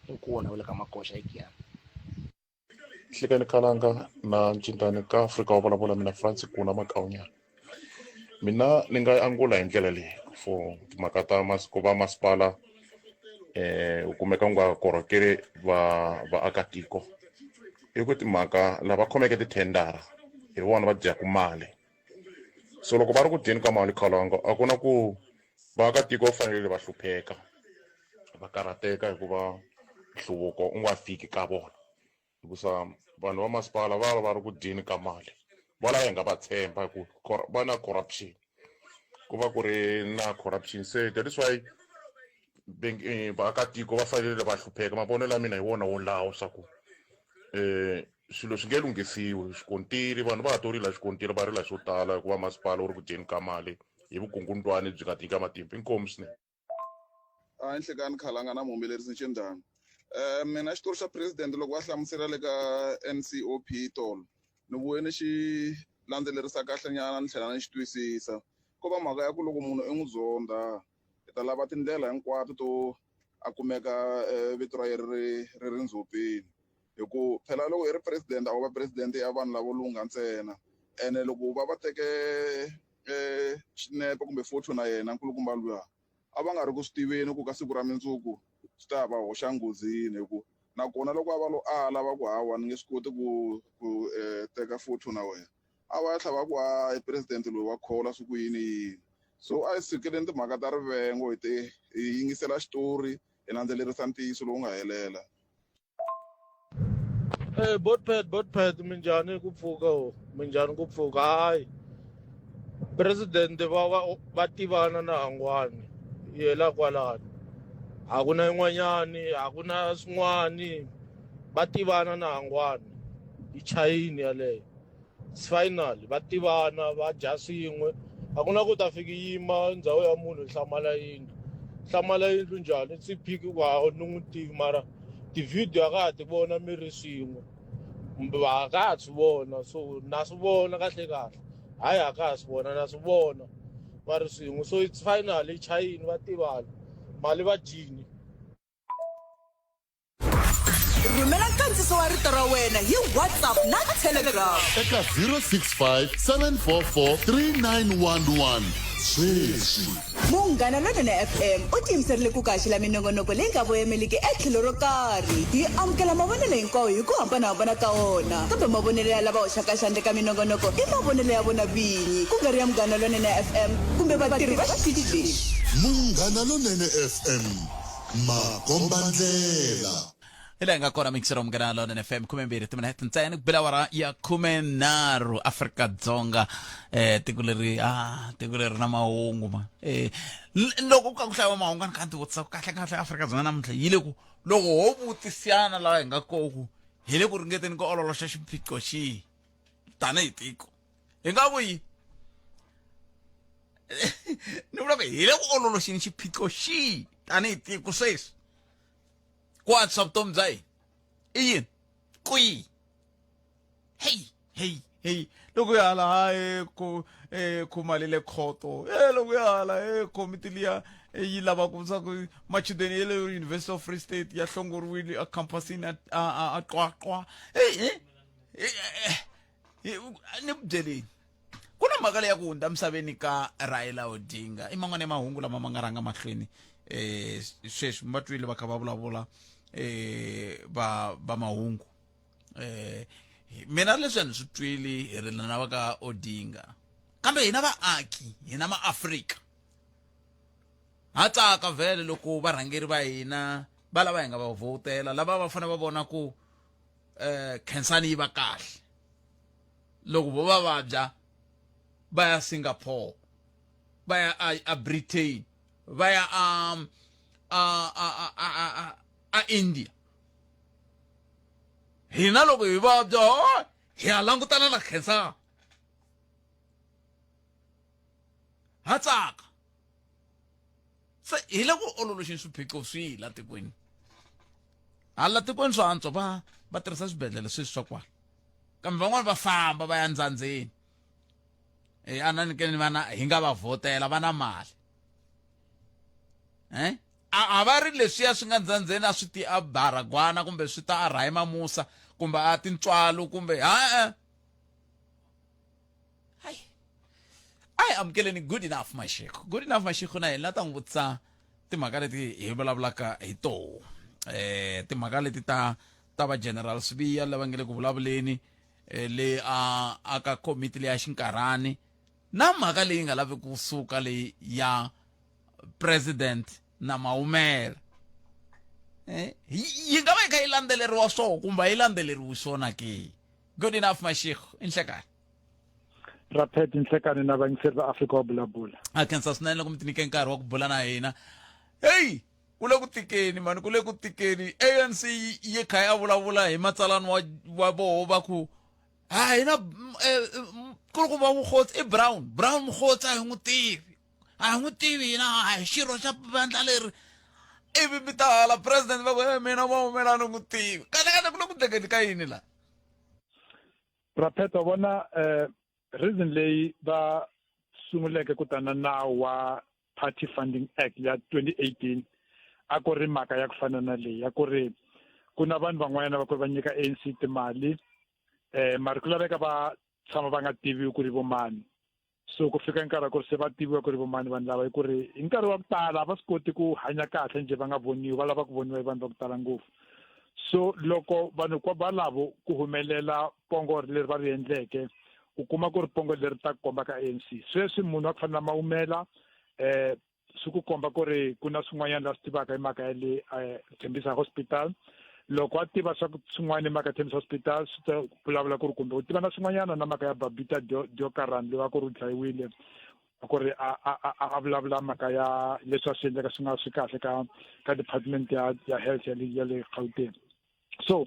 inkomu na vule ka makoxa hi Giyani. Hlikani Kalanga na Ncintani ka Afrika wa vulavula mina Francis Kuna Makaunyana. Mina ni nga angula hi ndlela leyi for timhaka ta ku va masipala u kumeka nga korhokeri vaakatiko i ku timhaka lava khomeke tithendara hi vona va dyaku mali, so loko va ri ku dyeni ka mali Kalanga a ku na ku vaakatiko va fanele va hlupheka va karhateka hikuva nhluvuko u nga fiki ka vona hikusa vanhu va masipala va ri ku dyeni ka mali va lava hi nga va tshemba ku va na corruption, ku va ku ri na corruption. Se that is why vaakatiko va fanele va hlupheka. Mavonelo ya mina hi wona wo lawa swa ku swilo swi nge lunghisiwi, xikontiri vanhu va ha torile xikontiri va rila swo tala hikuva masipala u ri ku dyeni ka mali hi vukungundwani byi nga tiki matimba. Inkomu swinene. A Nhlikani Khalanga na muhumelerisi Ncindani. Mina xitori xa president loko va hlamusela le ka NCOP tolo ni vuye ni xi landzelerisa kahlenyana ni tlhela ni xi twisisa. Ko va mhaka ya ku loko munhu i n'wi zonda i ta lava tindlela hinkwato to a kumeka vito ra yena ri ri ndzhopeni, hi ku phela loko i ri president a wu va president ya vanhu lavo lunga ntsena, ene loko va teke xinepe kumbe photo na yena nkulukumba luya a va nga ri ku swi tiveni ku ka siku ra mundzuku swi ta va hoxa nghozini, hi ku nakona loko a va lo ala va ku hawa ni nge swi koti ku teka photo na wena a va ya tlhava ku i president loyi wa khola swi ku yini yini. So a hi sikeleni timhaka ta rivengo hi yingisela xitori hi landzelerisa ntiyiso lowu nga helela. Botpet minjhani ku pfuka minjhani ku pfuka. Hayi president va tivana na Hangwani yela kwalani, a ku na yin'wanyani a ku na swin'wani, va tivana na Hangwani hi chayini yaleyo. It's final va tivana va dya swin'we, a ku na ku ta fika yima ndhawu ya munhu hlamala yindlu njhani ndzi phiki ku ni n'wi tivi, mara tivhidiyo a ka ha ti vona mi ri swin'we va ka ha swi vona, so na swi vona kahle kahle, hayi a ka ha swi vona na swi vona va ri swin'we. So it's final hi chayini va tivana mali va dyini. Rhumela nkandziso wa rito ra wena hi WhatsApp na Telegram eka 065 744 3911. Sweswi Munghana Lonene FM u tiyimiserile ku kaxila minongonoko leyi nga voyameliki etlhelo ro karhi. Hi amukela mavonelo hinkwawo hi ku hambanahambana ka wona, kambe mavonelo ya lava hoxaka xandla ka minongonoko i mavonelo ya vona vinyi, ku nga ri ya Munghana Lonene FM kumbe vatirhi va xitichi lexi. Munghana Lonene FM, makombandlela. Ila nga kona mixero Munghana Lonene FM 12 timinete ntsena ku bilawara ya 13 Afrika-Dzonga. Tiko leri na mahungu ma loko ka ku hlaya mahungu ni kanti whatsapp kahle Afrika-Dzonga namuntlha yile ku loko ho vutisiyana laha hi nga koku hi le ku ringeteni ku ololoxa xiphiqo xihi tanihi tiko hi nga vuyi ni vula ku hi le ku ololoxeni xiphiqo xihi tanihi tiko sweswi ku WhatsApp vutomi bya hina i yini ku yi hey loko ya hala hayi ku mali le khoto loko ya hala komiti liya yi lava ku sa ku machudeni ya le University of Free State ya hlongoriwile a campusini a qwaqwa ni byeleni ku na mhaka leya ku hundza misaveni ka Raila Odinga i man'wana ya mahungu lama ma nga rhanga mahlweni sweswi va twile va kha va vulavula va mahungu mina leswi ni swi twile hi ri na va ka Odinga, kambe hina vaaki hina maAfrika ha tsaka vhele loko varhangeri va hina va lava hi nga va votela lava va fanele va vona ku khensani yi va kahle loko vo va vabya va ya Singapore va ya a Britain va ya a India hina loko hi vabya hi ya langutana na khensa ha tsaka se hi le ku ololoxeni swiphiqo swihi la tikweni hala tikweni swo antswa va tirhisa swibedhlele sweswi swa kwala kambe van'wani va famba va ya ndzandzeni a na nikeni vana hi nga va vhotela va na mali a va ri leswiya swi nga ndzandzeni a swi ti a Baragwana kumbe swi ta a Rahima Musa kumbe a Tintswalo kumbe ai amukeleni good enough mashiko na hina ta n'wi vutisa timhaka leti hi vulavulaka hi toho timhaka leti ta va General Sibiya lava nge le ku vulavuleni le aka komiti leya xinkarhani na mhaka leyi nga lavi kusuka leyi ya president na Maumela yi nga va yi kha yi landzeleriwa swona kumbe yi landzeleriwi swona ke good enough mashiko inhlekani Raphet inhlekani na vangiseri va Afrika wa bulabula a khensa swinene loko mi tinike nkarhi wa ku bula na hina hey ku le ku tikeni mani ku le ku tikeni ANC yi kha ya vulavula hi matsalano wa voho va ku hina kulukumba Mokgotsi i Brown Mokgotsi a hi n'wi tivi hina a hi xirho xa vandla leri ivi mi ta hala president va ku mina Maumela ni n'wi tivi kanekane ku le ku tekeni ka yini la Raphet wa vona reason leyi va sunguleke ku ta na nawu wa Party Funding Act ya 2018 a ku ri mhaka ya ku fana na leyi ya ku ri ku na vanhu van'wana va ku va nyika ANC timali mari ku laveka va tshama va nga tiviwi ku ri vo mani so ku fika nkarhi ku ri se va tiviwa ku ri vo mani vanhu lava hi ku ri hi nkarhi wa ku tala va swi koti ku hanya kahle njhe va nga voniwi va lava ku voniwa hi vanhu va ku tala ngopfu so loko vanhu valavo ku humelela pongo leri va ri endleke u kuma ku ri pongo leri ta komba ka ANC sweswi munhu wa ku fana na Maumela swi ku komba ku ri ku na swin'wanyana la swi tivaka hi mhaka ya le Tembisa Hospital loko a tiva swa ku swin'wana hi mhaka ya Tembisa Hospital swi ta vulavula ku ri kumbe u tiva na swin'wanyana na mhaka ya Babita Deokaran leyi va ku ri u dlayiwile ku ri a vulavula mhaka ya leswi a swi endleka swi nga swi kahle ka department ya health ya le Gauteng so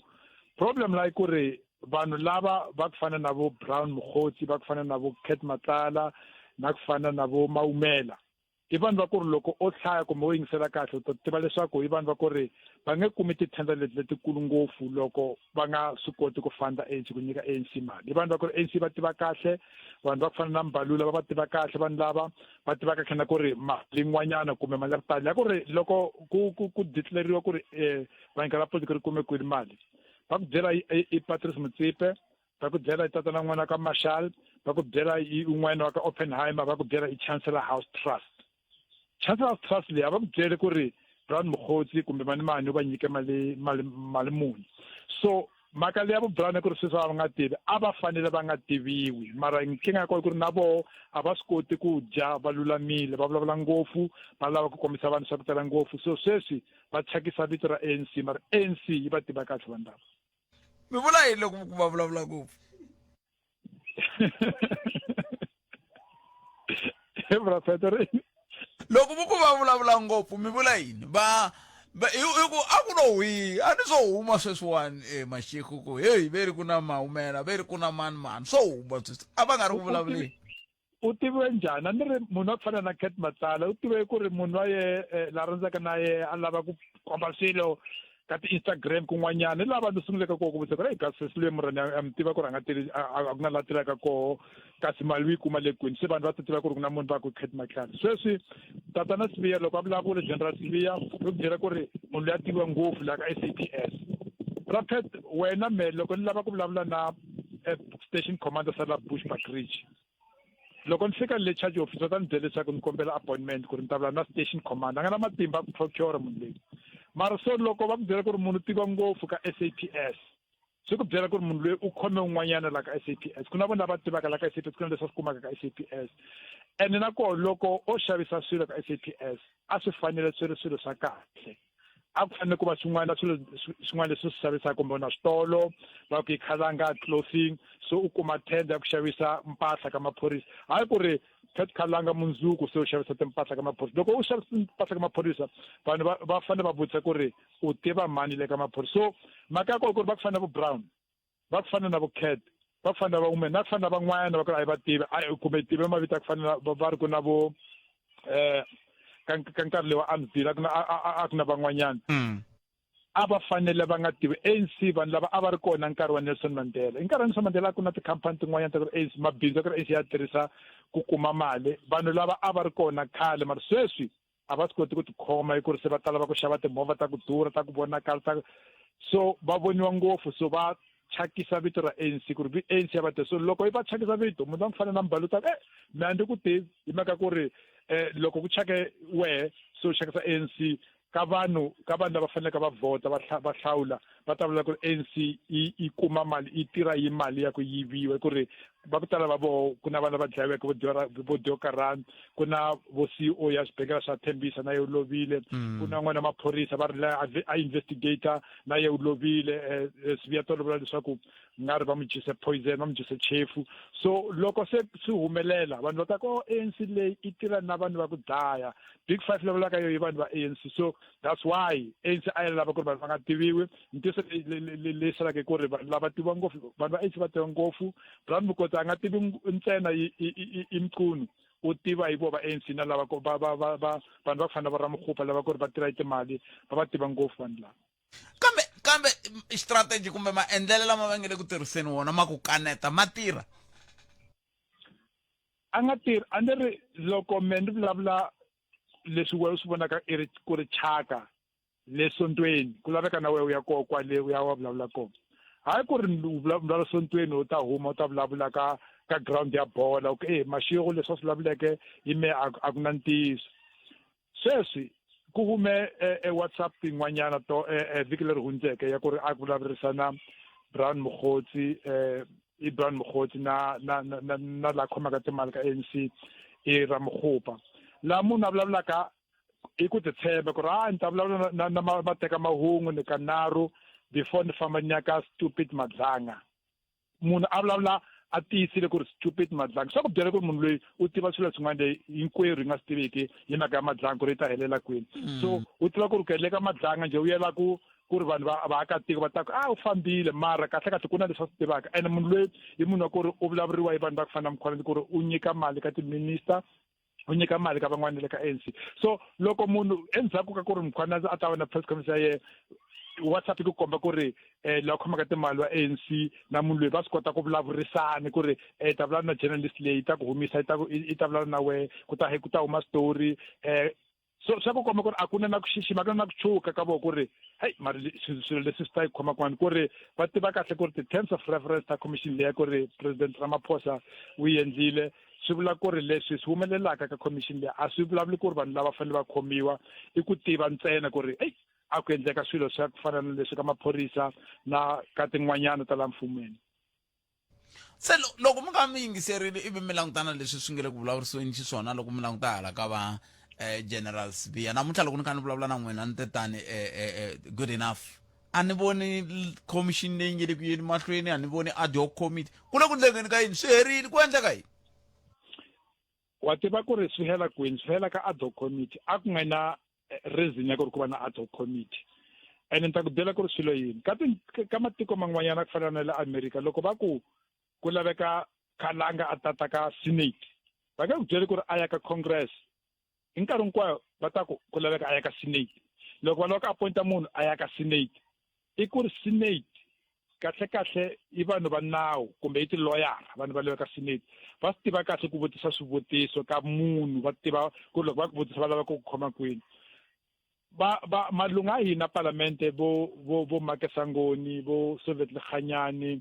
problem la ku ri vanhu lava va ku fana na vo Brown Mokgotsi va ku fana na vo Cat Matlala na ku fana na vo Maumela i vanhu va ku ri loko o hlaya kumbe o yingisela kahle u ta tiva leswaku i vanhu va ku ri va nge kumi titender letikulu ngopfu loko va nga swi koti ku fanda ANC ku nyika ANC mali i vanhu va ku ri ANC va tiva kahle vanhu va ku fana na Mbalula va tiva kahle vanhu lava va tiva kahle na ku ri mali yin'wanyana kumbe mali ya ku tala ya ku ri loko ku declariwa ku ri vanhu la politiki ri kume kwini mali va ku byela i Patrice Motsepe va ku byela i tatana n'wana ka Marshall va ku byela i un'wana wa ka Oppenheimer va ku byela i Chancellor House Trust leyi va ku byele ku ri Brown Mokgotsi kumbe mani va nyike mali muni so mhaka leyi ya vu Brown ku ri sweswi va nga tivi a va fanele va nga tiviwi mara nkingha ya kona ku ri na voho a va swi koti ku dya va lulamile va vulavula ngopfu va lava ku kombisa vanhu swa ku tala ngopfu so sweswi va thyakisa vito ra ANC mara ANC yi va tiva kahle vanhu lava mi vula yini loko ku va vulavula ngopfu loko ku va vulavula ngopfu mi vula yini a ku lo hwi a ni swo huma sweswiwani Mashiko ku hey veri ku na Maumela veri ku na mani swo huma sweswi a va nga ri ku vulavuleni u tiviwe njhani a ni ri munhu wa ku fana na Cat Matlala u tiviwe ku ri munhu wa ye la rindzaka na ye a lava ku komba swilo ka ti-Instagram kun'wanyana hi lava ni sunguleka koho ku vutisa ku ri hey kasi sweswi murani a mi tiva ku ri a ku na la tirhaka koho kasi mali u yi kuma le kwini se vanhu va ta tiva ku ri ku na munhu va ku Cat Matlala sweswi tatana Sibiya loko a vulavula General Sibiya u byela ku ri munhu loyi a tiviwa ngopfu la ka SAPS Raphet wena me loko ni lava ku vulavula na station commander sala Bushbuckridge loko ni fika le charge officer ta ni byele leswaku ni kombela appointment ku ri ni ta vulavula na station commander a nga na matimba ku procure munhu leyi mara so loko va ku byela ku ri munhu tiva ngopfu ka SAPS swi ku byela ku ri munhu loyi u khome un'wanyana la ka SAPS ku na vona lava tivaka la ka SAPS ku na leswi swi kumaka ka SAPS ene na koho loko o xavisa swilo ka SAPS a swi fanele swi ri swilo swa kahle a ku fanele ku va swin'wana leswi swi xavisaka kumbe na switolo va ku yi khalanga clothing so u kuma tender ya ku xavisa mpahla ka maphorisa hayi ku ri khalanga mundzuku se u xavisa timpahla ka maphorisa loko u xavisa timpahla ka maphorisa vanhu va fanele va vutisa ku ri u tiva mani le ka maphorisa so mhaka ya kona ku ri va ku fanele vo Brown va ku fana na vo Cat va ku fana na van'wanyana na ku fana na van'wana va ku ri a hi va tivi kumbe hi tive mavito ya ku fana va ri ku na vo ka nkarhi leyi wa Anvil a ku na van'wanyana a va fanele va nga tivi ANC vanhu lava a va ri kona nkarhi wa Nelson Mandela nkarhi wa Nelson Mandela ku na tikhampani tin'wanyana ta ku ri ANC mabindzu ya ku ri ANC ya tirhisa ku kuma mali vanhu lava a va ri kona khale mara sweswi a va swi koti ku tikhoma hi ku ri se va tala va ku xava timovha ta ku durha ta ku vonakala so va voniwa ngopfu so va thyakisa vito ra ANC ku ri ANC ya va tirha so loko yi va thyakisa vito munhu va ku fana na Mbaluta mina ndi ku tivi hi mhaka ku ri loko ku thyake wehe so thyakisa ANC ka vanhu lava faneleke va vhota va hlawula va ta vula ku ri ANC yi kuma mali yi tirha hi mali ya ku yiviwa ku ri va ku tala va voho ku na vana va dlayiweke vo Deokaran ku na vo CEO ya xibedhlele xa Thembisa na ye u lovile ku na n'wana maphorisa va ri a investigator na ye u lovile Sibiya tolovela leswaku nga ri va mu jise poison va mu jise chefu so loko se swi humelela vanhu va ta ku ANC leyi i tirha na vanhu va ku dlaya Big Five level ka yo hi vanhu va ANC so that's why ANC a yi lava ku ri vanhu va nga tiviwi ntiso leyi salaka ku ri vanhu lava tiviwa ngopfu vanhu va ANC va tiva ngopfu Brown Mukotsi a nga tivi ntsena i mqunu u tiva hi vo va ANC na lava vanhu va ku fana va Ramokgopa lava ku ri va tirha hi timali va tiva ngopfu vanhu lava kambe strategy kumbe maendlelo lama va nge le ku tirhiseni wona ma ku kaneta ma tirha a nga tirhi a ni ri loko me ni vulavula leswi wena u swi vonaka i ri ku ri chaka lesontweni ku laveka na wewe u ya koho kwale u ya wa vulavula kona hayi ku ri vulavula sontweni u ta huma u ta vulavula ka ground ya bola maxingu leswi a swi vulavuleke hi me a ku na ntiyiso sweswi ku hume WhatsApp tin'wanyana to vhiki leri hundzeke ya ku ri a ku vulavurisana Brown Mokgotsi i Brown Mokgotsi na la khomaka timali ka ANC i Ramokgopa la munhu a vulavulaka i ku titshemba ku ri ni ta vulavula na mateka mahungu ni ka nharhu before ni famba ni ya ka stupid Madlanga munhu a vulavula a tiyisile ku ri stupid Madlanga swa ku byela ku ri munhu loyi u tiva swilo swin'wana leyi hinkwerhu hi nga swi tiveki hi mhaka ya Madlanga ku ri yi ta helela kwini so u tiva ku ri ku helele ka Madlanga njhe u yela ku ri vanhu vaakatiko va ta ku u fambile mara kahle ku na leswi a swi tivaka ene munhu loyi hi munhu wa ku ri u vulavuriwa hi vanhu va ku fana na Mkhwana ku ri u nyika mali ka timinister u nyika mali ka van'wana le ka ANC so loko munhu endzhaku ka ku ri Mkhwana a ta va na press conference ya yena WhatsApp ku komba ku ri la khomaka timali wa ANC na munhu loyi va swi kota ku vulavurisana ku ri ta vulavula na journalist leyi ta ku humisa i ta vulavula na wehe ku ta huma story so swa ku komba ku ri a ku na ku xixima ku na ku chuka ka vona ku ri hayi mari swilo leswi swi ta yi khoma kwani ku ri va tiva kahle ku ri ti-terms of reference ta commission leya ku ri President Ramaphosa u yi endlile swi vula ku ri leswi swi humelelaka ka commission leyi a swi vulavuli ku ri vanhu lava fanele va khomiwa i ku tiva ntsena ku ri a ku endleka swilo swa ku fana na leswi ka maphorisa na ka tin'wanyana ta la mfumeni se loko mi nga mi yingiserile ivi mi langutana leswi swi nge le ku vulavurisiweni xiswona loko mi languta hala ka va General Sibiya namuntlha loko ni kha ni vulavula na n'wina ni te tani good enough a ni voni commission leyi nge le ku yeni mahlweni a ni voni ad hoc committee ku le ku endlekeni ka yini swi herile ku endleka yini wa tiva ku ri swi hela kwini swi hela ka ad hoc committee a ku nga na reason ya ku ri ku va na ad hoc committee ene ni ta ku byela ku ri swilo yini ka matiko man'wanyana ku fana na le America loko va ku laveka Khalanga a tata ka Senate va nga ku byela ku ri a ya ka Congress hi nkarhi hinkwayo va ta ku laveka a ya ka Senate loko va lava ku appointa munhu a ya ka Senate i ku ri Senate kahle i vanhu va nawu kumbe i tiloyara vanhu va le ka Senate va swi tiva kahle ku vutisa swivutiso ka munhu va tiva ku loko va ku vutisa va lava ku khoma kwini malunga hina parlamente vo Makesangoni vo Soviet Lekhanyani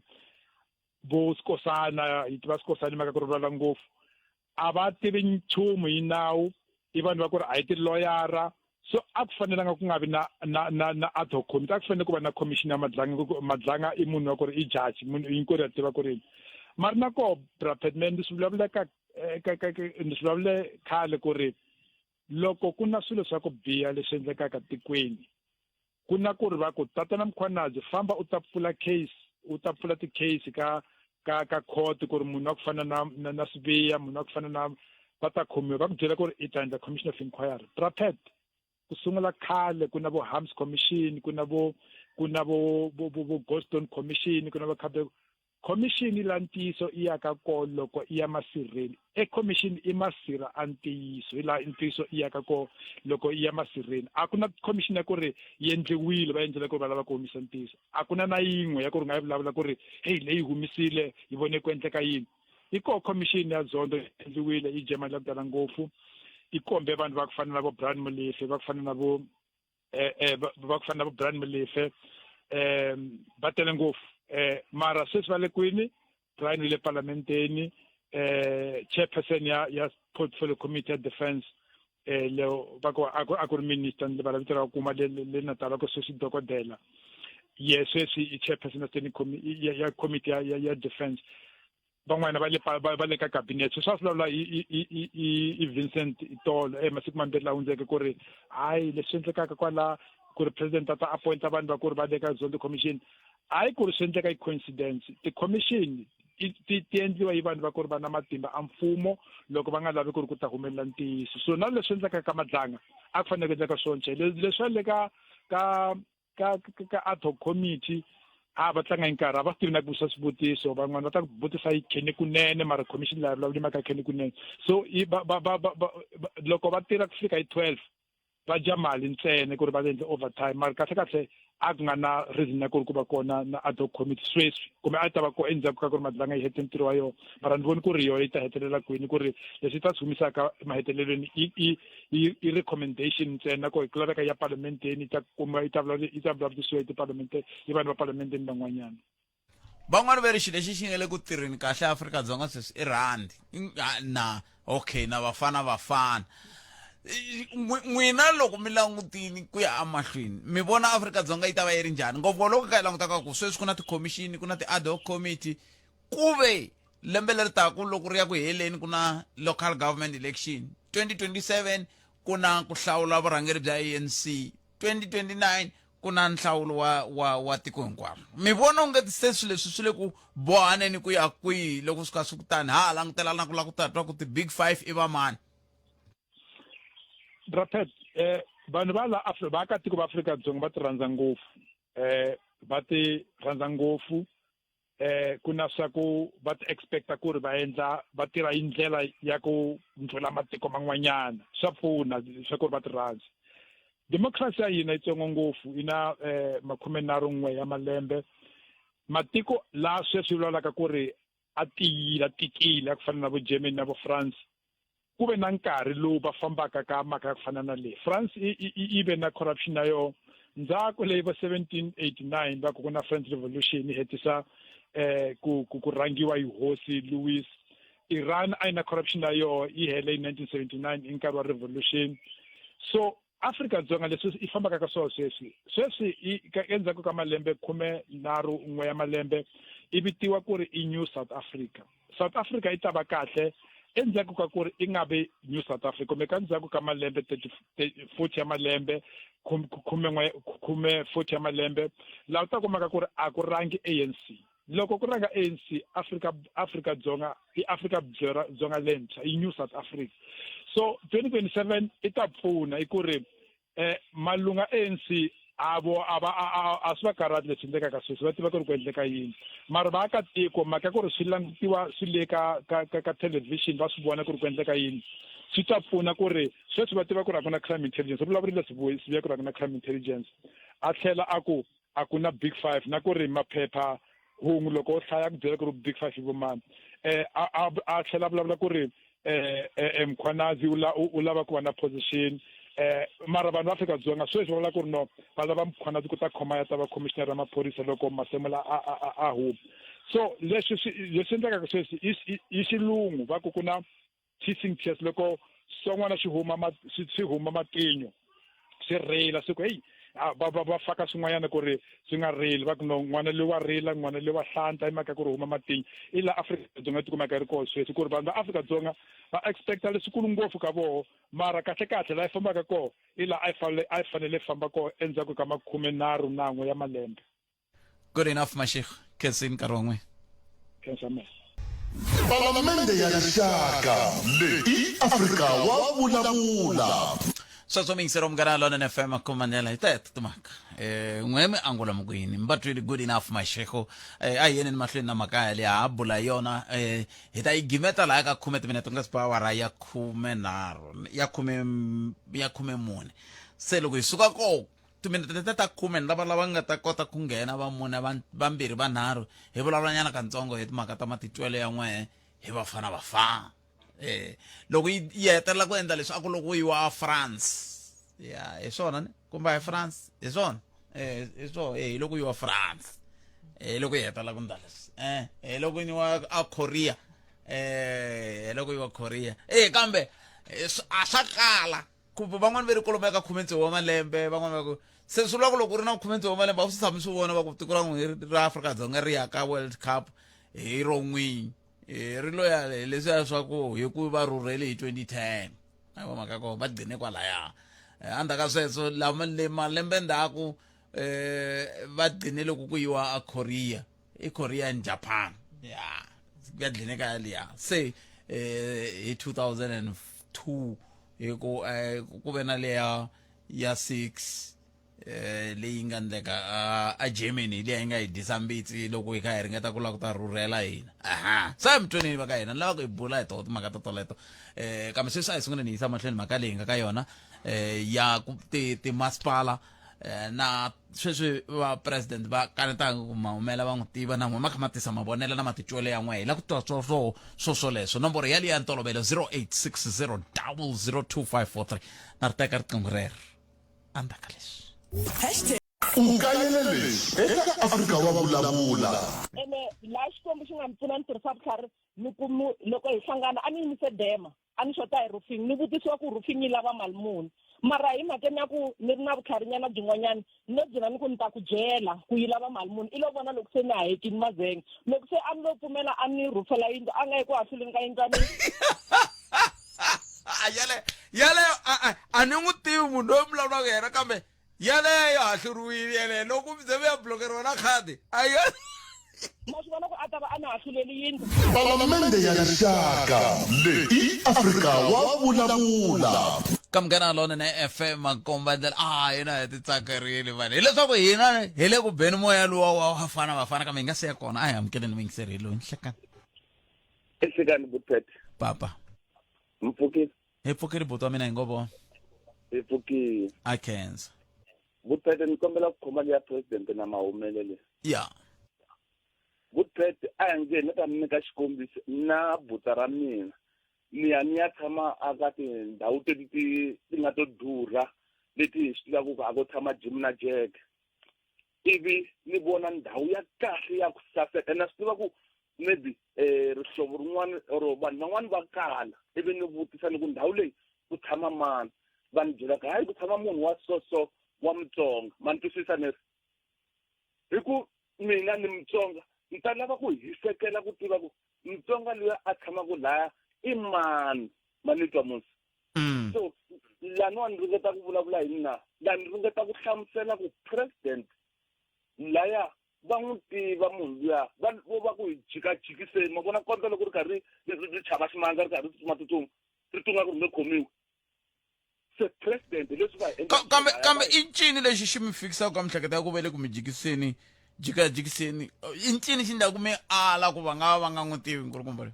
vo Skosana hi tiva Skosana maka ku ri vulavula ngopfu a va tivi nchumu hi nawu i vanhu va ku ri a hi tiloyara so a ku fanelanga ku nga vi na ad hoc committee a ku fanele ku va na commission ya Madlanga i munhu wa ku ri i judge munhu hinkwerhu ya tiva ku ri mari na koho Brapetman swi vulavula ni swi vulavule khale ku ri loko ku na swilo swa ku biha leswi endlekaka tikweni ku na ku ri va ku tatana Mkhwanazi famba u ta pfula ti-case ka court ku ri munhu wa ku fana na Sibiya munhu wa ku fana na va ta khomiwa va ku byela ku ri i ta endla commission of inquiry Brapet ku sungula khale ku na vo Harms Commission ku na vo kuna bo Boston Commission kuna ba Cape Commission ilantiso iyaka ko loko iya masireni commission imasira antiso ila intiso iyaka ko loko iya masireni akuna commission ku ri yendliwile ba endlela ku va lava ku humisa ntiso akuna na yin'we ya ku ri nga vulavula ku ri hey leyi humisile yi vone ku endleka yini iko commission ya Zondo endliwile yi jema la kutala ngopfu ikombe vanhu va ku fana na vo Brian Molefe va ku fana na vo va ku fana na vo Brian Molefe va tele ngopfu mara sweswi va le kwini Brian le parlamenteni chairperson ya portfolio committee ya defense leo va ku a ku ri minister le va vitera ku kuma le natala ku sweswi dokodela yes sweswi i chairperson ya committee ya defense van'wana va le ka cabinet so swa swilavula i Vincent Itolo masiku mambirhi lawa hundzeke ku ri hayi leswi endlekaka kwala ku ri president ta appointa vanhu va ku ri va le ka Zondo commission hayi ku ri swi endleka i coincidence ti-commission ti endliwa hi vanhu va ku ri va na matimba a mfumo loko va nga lavi ku ri ku ta humelela ntiyiso so na leswi endleka ka Madlanga a ku fanele ku endleka swona leswi le ka ad hoc committee va tlanga hi nkarhi a va swi tivi na ku vutisa swivutiso van'wana va ta vutisa hi kheni kunene mara commission laha vulavula mhaka kheni kunene so loko va tirha ku fika hi 12 va dya mali ntsena ku ri va endle overtime mara kahle a ku nga na reason ya ku ri ku va kona na ad hoc committee sweswi kumbe a ta va ko endzhaku ka ku ri Madlanga yi hete ntirho wa yona mara ni voni ku ri yona yi ta hetelela kwini ku ri leswi ta swi humisaka mahetelelweni i recommendation ntsena ku ku laveka ya parlamenteni ta kuma yi ta vulavurisiwa hi tiparlamente hi vanhu va parlamenteni van'wanyana van'wana va ri xi lexi xi nga le ku tirheni kahle Afrika-Dzonga sweswi i rhandi na okay na vafana n'wina loko mi langutini ku ya amahlweni mi vona Afrika-Dzonga yi ta va yi ri njhani ngopfu loko ka hi langutaka ku sweswi ku na ti-commission ku na ti-ad hoc committee ku ve lembe leri taku loko ri ya ku heleni ku na local government election 2027 ku na ku hlawula vurhangeri bya ANC 2029 ku na nhlawulo wa tiko hinkwaro mi vona u nga ti sweswi leswi swi le ku bohaneni ku ya kwihi loko swi ka swi kutani langutela na ku la ku tatwa ku ti-big 5 i va mani Rapet vanhu va ka tiko va Afrika-Dzonga va ti rhandza ngopfu va ti rhandza ngopfu ku na swa ku va ti expecta ku ri va tirha hi ndlela ya ku ndlhula matiko man'wanyana swa pfuna swa ku ri va ti rhandza democracy ya hina yitsongo ngopfu yi na 31 ya malembe matiko la sweswi vulavulaka ku ri a tikile ya ku fana na vo Germany na vo France ku ve na nkarhi lowu va fambaka ka mhaka ya ku fana na leyi France yi ve na corruption na yona ndzhaku leyi va 1789 va ku na French Revolution yi hetisa ku rangiwa hi hosi Louis Iran a yi na corruption na yona yi hele hi 1979 hi nkarhi wa revolution so Afrika-Dzonga leswi i fambaka ka sweswi endzhaku ka malembe 11 ya malembe i vitiwa ku ri i New South Africa yi ta va kahle endzhaku ka ku ri i nga vi New South Africa kumbe ka ndzhaku ka malembe 40 ya malembe 40 ya malembe laha u ta kumaka ku ri a ku rangi ANC loko ku ranga ANC Afrika-Dzonga i Afrika-Dzonga lentshwa i New South Africa so 2027 i ta pfuna i ku ri malunga ANC a swi va karhati leswi endlekaka sweswi va tiva ku ri ku endleka yini mara vaakatiko mhaka ku ri swi langutiwa swi le ka television va swi vona ku ri ku endleka yini swi ta pfuna ku ri sweswi va tiva ku ri a ku na crime intelligence ri vulavurile swi vuya ku ri a ku na crime intelligence a tlhela a ku na big 5 na ku ri maphepha hungu loko u hlaya ku byela ku ri big 5 hi vomani a tlhela vulavula ku ri Mkhwanazi u lava ku va na position mara vanhu va Afrika-Dzonga sweswi va vula ku ri no va lava Mkhwanazi ku ta khoma ya ta va commissioner ya maphorisa loko Masemola a huma so leswi endlekaka sweswi i xilungu va ku na teaching test loko swin'wana swi huma matinyo swi rila swi ku hey va faka swin'wanyana ku ri swi nga rili va ku no n'wana loyi wa rila n'wana loyi wa hlanta hi mhaka ku ri huma matinyo i la Afrika-Dzonga ti kumeka ri koho sweswi ku ri vanhu va Afrika-Dzonga va expecta leswikulu ngopfu ka voho mara kahle la yi fambaka koho i la a yi fanele famba koho endzhaku ka 31 ya malembe good enough Mashego khensini nkarhi wan'we khensa Palamende ya rixaka leyi Afrika wa vulavula sweswo mingisero mukana lona nfm akhomanyela iteto timhaka n'wemi angula mukwini but really good enough mashego a hi yeneni mahlweni na makaya leyi ha bula yona hi ta yi gimeta laha ka 10 timinete nga si ba awara ya 14 se loko hi suka ko timinete ta 10 lava nga ta kota ku nghena va mune vambirhi vanharhu hi vulavulanyana katsongo hi timhaka ta matitwelo ya n'we hi vafana vafana loko yi hetelela ku endla leswi a ku loko yi wa France ya hi swona ne kumbe hi France hi swona hi swona hi loko yi wa France loko yi hetelela ku endla leswi loko yi wa a Korea loko yi wa Korea kambe a swa kala ku van'wana va ri kolomo eka 10 wa malembe van'wana va ku se swi vula ku loko u ri na 10 wa malembe a swi tshami swi vona va ku tiko ra Afrika-Dzonga ri ya ka World Cup hi ron'wini ri loya leswiya swa ku hi ku va rhurhele hi 2010 a va maka ko va gcine kwalaya andaka sweswo malembe ndzhaku va gcine loko ku yiwa a Korea Korea and Japan ya va gcine ka liya se hi 2002 hi ku ve na leya ya 6 leyi nga ndleka a Germany leyi hi nga hi disambitsi loko hi kha hi ringeta ku lava ku ta rhurhela hina sa mtweni va ka hina lava ku hi bula hi timhaka to toleto kambe sweswi a hi sungula ni yisa mahlweni mhaka leyi nga ka yona ya timasipala na sweswi va president va kanetaka ku mahumela va n'wi tiva na n'we ma kha ma tisa mavonelo na matitwelo ya n'we hi la ku twa swoleswo nomboro ya liya ntolovelo 0860 002 na ri teka riqingho rero andaka leswi ukayelele eka Afrika wa vulavula la xikombo xi nga mi pfuna ni tirhisa vutlhari ni ku loko hi hlangana a ni yimise dema a ni xota hi roofing ni vutisiwa ku roofing yi lava mali muni mara hi mhakeni ya ku ni ri na vutlharinyana byin'wanyana ni lo byela ni ku ni ta ku jela ku yi lava mali muni i lo vona loko se ni hetini mazenge loko se a ni lo pfumela a ni rhufela yindlu a nga yi ku hahluleni ka yindlwani yaleyo a ni n'wi tivi munhu loyi vulavulaka yena kambe yaleyo hahluriwile yaleyo loko mi ze mi ya blokeriwa na khadi ma swi vona ku a ta va a ni hahluleli yindlu palamende ya rixaka leyi Afrika wa vulavula ka Munghana Lona na FM makomba ndlela hina hi titsakerile vanhu hileswaku hina hi le ku beni moya luwa wa vafana kambe hi nga siya kona a hi amukeleni mingiseri loyi nhlekani esekani butete papa mpfukile hi pfukile buti wa mina hi ngo vona hi pfukile a khensa butete ni kombela ku khoma ya president na mahumelele ya butete a hi ngheni ta mi nyika xikombiso na buta ra mina ni ya tshama aka tindhawu ti nga to durha leti hi swi tivaka ku a ko tshama Jim na Jack ivi ni vona ndhawu ya kahle ya ku saseka na swi tiva ku maybe rihlovo rin'wana or vanhu van'wani va kala ivi ni vutisa ni ku ndhawu leyi ku tshama mani va ni byela ku hayi ku tshama munhu wa so wa Mutsonga ma ni twisisa ni ri hi ku mina ni Mutsonga ni ta lava ku hisekela ku tiva ku Mutsonga loyi a tshamaka laya i mani manitwa musi so lani ni ringeta ku vulavula hi mina lani ni ringeta ku hlamusela ku president laya va n'wi tiva munhu luya va ku hi jikajikiseni ma vona konto loko ri karhi ri chava ximanga ri karhi ri tsutsuma tsutsuma ri tunga ku ri nge khomiwi se president leswi va kambe i ncini lexi xi mi fikisaka ka mihleketa ya ku va le ku mi jikajikiseni i ncini xi ndlaku mi ala ku va nga n'wi tivi nkulukumba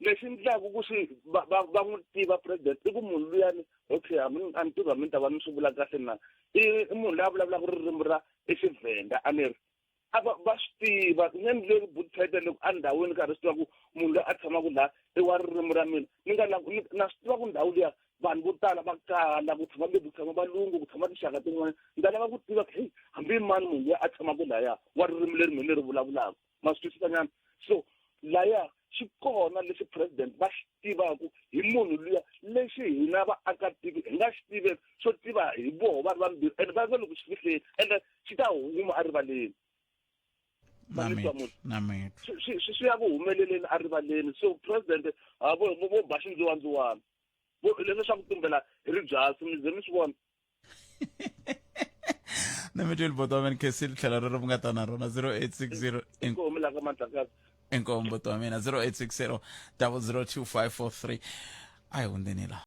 lexi ndlaku ku swi va n'wi tiva president i ku munhu luyani okay a ni tiva mi ta va ni swi vula kahle na i munhu loyi a vulavulaka ririmi ra eXivenda a ni ri va swi tiva ngeni le butete loko a ndhawini karhi swi tiva ku munhu loyi a tshamaka laha i wa ririmi ra mina ni nga na swi tiva ku ndhawu liya vanhu vo tala va kala ku tshama lebi ku tshama valungu ku tshama tinxaka tin'wana ni ta lava ku tiva ku hey hambi mani munhu loyi a tshamaka lahaya wa ririmi leri mina leri vulavulaka ma swi twisisa nyana so laya xi kona lexi president va xi tivaku hi munhu luya lexi hina vaakatiko hi nga xi tiveki swo tiva hi voho va ri vambirhi ende va loko xi fihleni ende xi ta huma erivaleni swi ya ku humeleleni erivaleni so president vo ba xindzuwanzuwana leswi swa ku tumbela hi ri byasi mi ze mi swi vona na mi tweli boto wa mina khesi tlhela ri mi nga ta na rona 0860 inkomelaka mandlakazi enkombo to wa mina 0860 002 543 a hi hundzeni la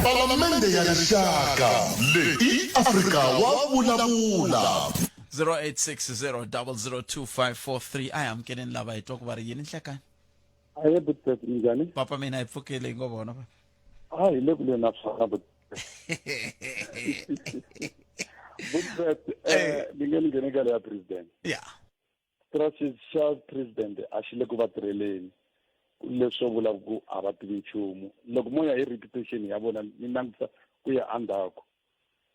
Palamende ya Rixaka, leyi Afrika wa vulavula. 0860002543. I am getting lava hi twa ku va ri yini nhlekani. Aye Butpet njani? Papa mina hi pfukile ngo vona pa. Hi le kule na fana Butpet ngene ka ya president. Yeah. Strategy xa president a xi le ku va tirheleni. Leswo vula ku a va tivi nchumu. Loko mo ya hi reputation ya vona ni langutisa ku ya andako.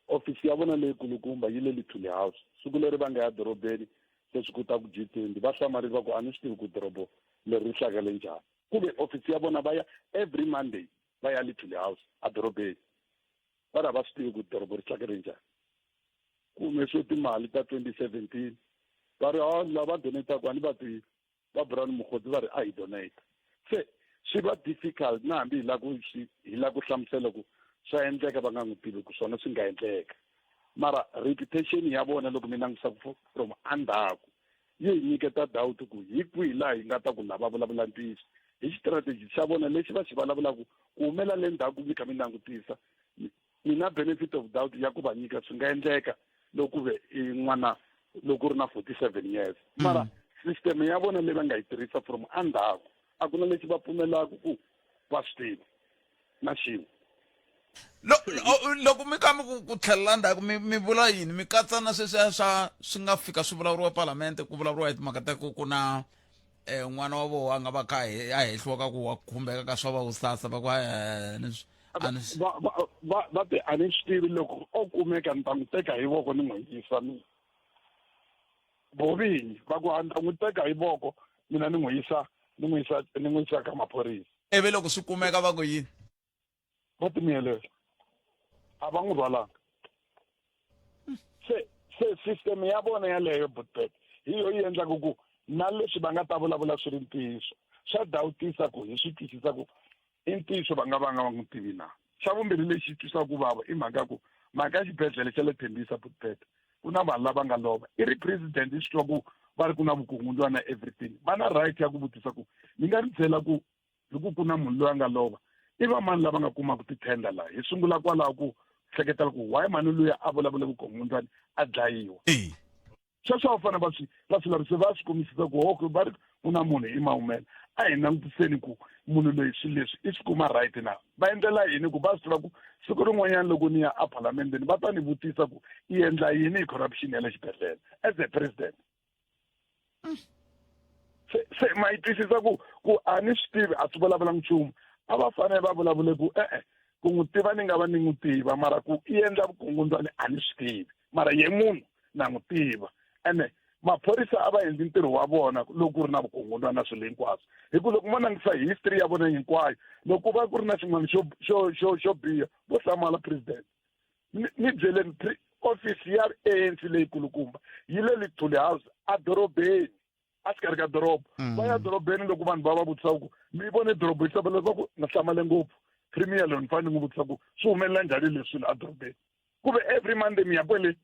Office ya vona leyi kulukumba yi le Little House. Siku leri va nga ya dorobeni leswi ku ta ku G20 va hlamarisa va ku a ni swi tivi ku dorobo leri hlakale njhani. Kumbe office ya vona va ya every Monday va ya Little House a dorobeni. Va va swi tivi ku dorobo ri hlakale njhani. Kumbe swo timali ta 2017 va ri lava donate-aku a ni va tivi va Brown Mokgotsi va ri a hi donate. Se swi va difficult na hambi hi la ku hlamusela ku swa endleka va nga n'wi tivi ku swona swi nga endleka mara reputation ya vona loko mi langutisa from andzhaku yi hi nyiketa doubt ku hi kwihi laha hi nga ta ku lava vulavula ntiyiso hi strategy xa vona lexi va xi vulavulaka ku humela le ndzhaku mi kha mi langutisa mina benefit of doubt ya ku va nyika swi nga endleka loko ve n'wana loko ri na 47 years mara system ya vona leyi va nga yi tirhisa from andzhaku a ku na lexi va pfumelaka ku va swi tiva na xin'we loko mi kha mi ku tlhelela ndzhaku mi vula yini mi katsa na sweswiya swi nga fika swi vulavuriwa parlamente ku vulavuriwa hi timhaka ta ku na n'wana wa vona a nga va kha a hehliwa ka ku wa khumbeka ka swa vavusasa va ku va ti a ni swi tivi loko o kumeka ni ta n'wi teka hi voko ni n'wi yisa vovinyi va ku a ni ta n'wi teka hi voko mina ni n'wi yisa ka maphorisa ivi loko swi kumeka va ku yini va timiyelela a va n'wi rhwalanga se system ya vona yaleyo Butpet hi yo yi endlaka ku na leswi va nga ta vulavula swi ri ntiyiso swa dawutisa ku hi swi twisisa ku i ntiyiso va nga n'wi tivi na xa vumbirhi lexi twisaka ku vava i mhaka ku mhaka ya xibedhlele xa le Tembisa Butpet ku na vanhu lava nga lova i ri president i swi twa ku va ri ku na vukungundzwana everything va na right ya ku vutisa ku ni nga ri byela ku loko ku na munhu loyi a nga lova i va mani lava nga kumaka titenda laha hi sungula kwalaho ku hleketela ku why mani loyi a vulavula vukungundzwana a dlayiwa sweswo va fanele va swi lavisisa va swi kombisisa ku oko va ri ku na munhu i mahumela a hi langutiseni ku munhu loyi swilo leswi i swi kuma right na va endlela yini ku va swi tiva ku siku rin'wanyana loko ni ya a parlamenteni va ta ni vutisa ku i endla yini hi corruption ya le xibedhlele as a president se ma yi twisisa ku a ni swi tivi a swi vulavula nchumu a va fanele va vulavule ku ku n'wi tiva ni nga va ni n'wi tiva mara ku i endla vukungundzwana a ni swi tivi mara ye munhu na n'wi tiva ene maphorisa a va endli ntirho wa vona loko ku ri na vukungundzwana swilo hinkwaswo hi ku loko mo langutisa history ya vona hinkwayo loko va ku ri na xin'wana xo biha vo hlamala president ni byeleni office ya ANC leyi kulukumba yi le Little House a dorobeni a xikarhi ka doroba va ya dorobeni loko vanhu va vutisa ku mi vone doroba yi hlabela leswaku na hlamale ngopfu premier loyi ni fanele ni vutisa ku swi humelela njhani leswi a dorobeni kuve every Monday mi ya kwele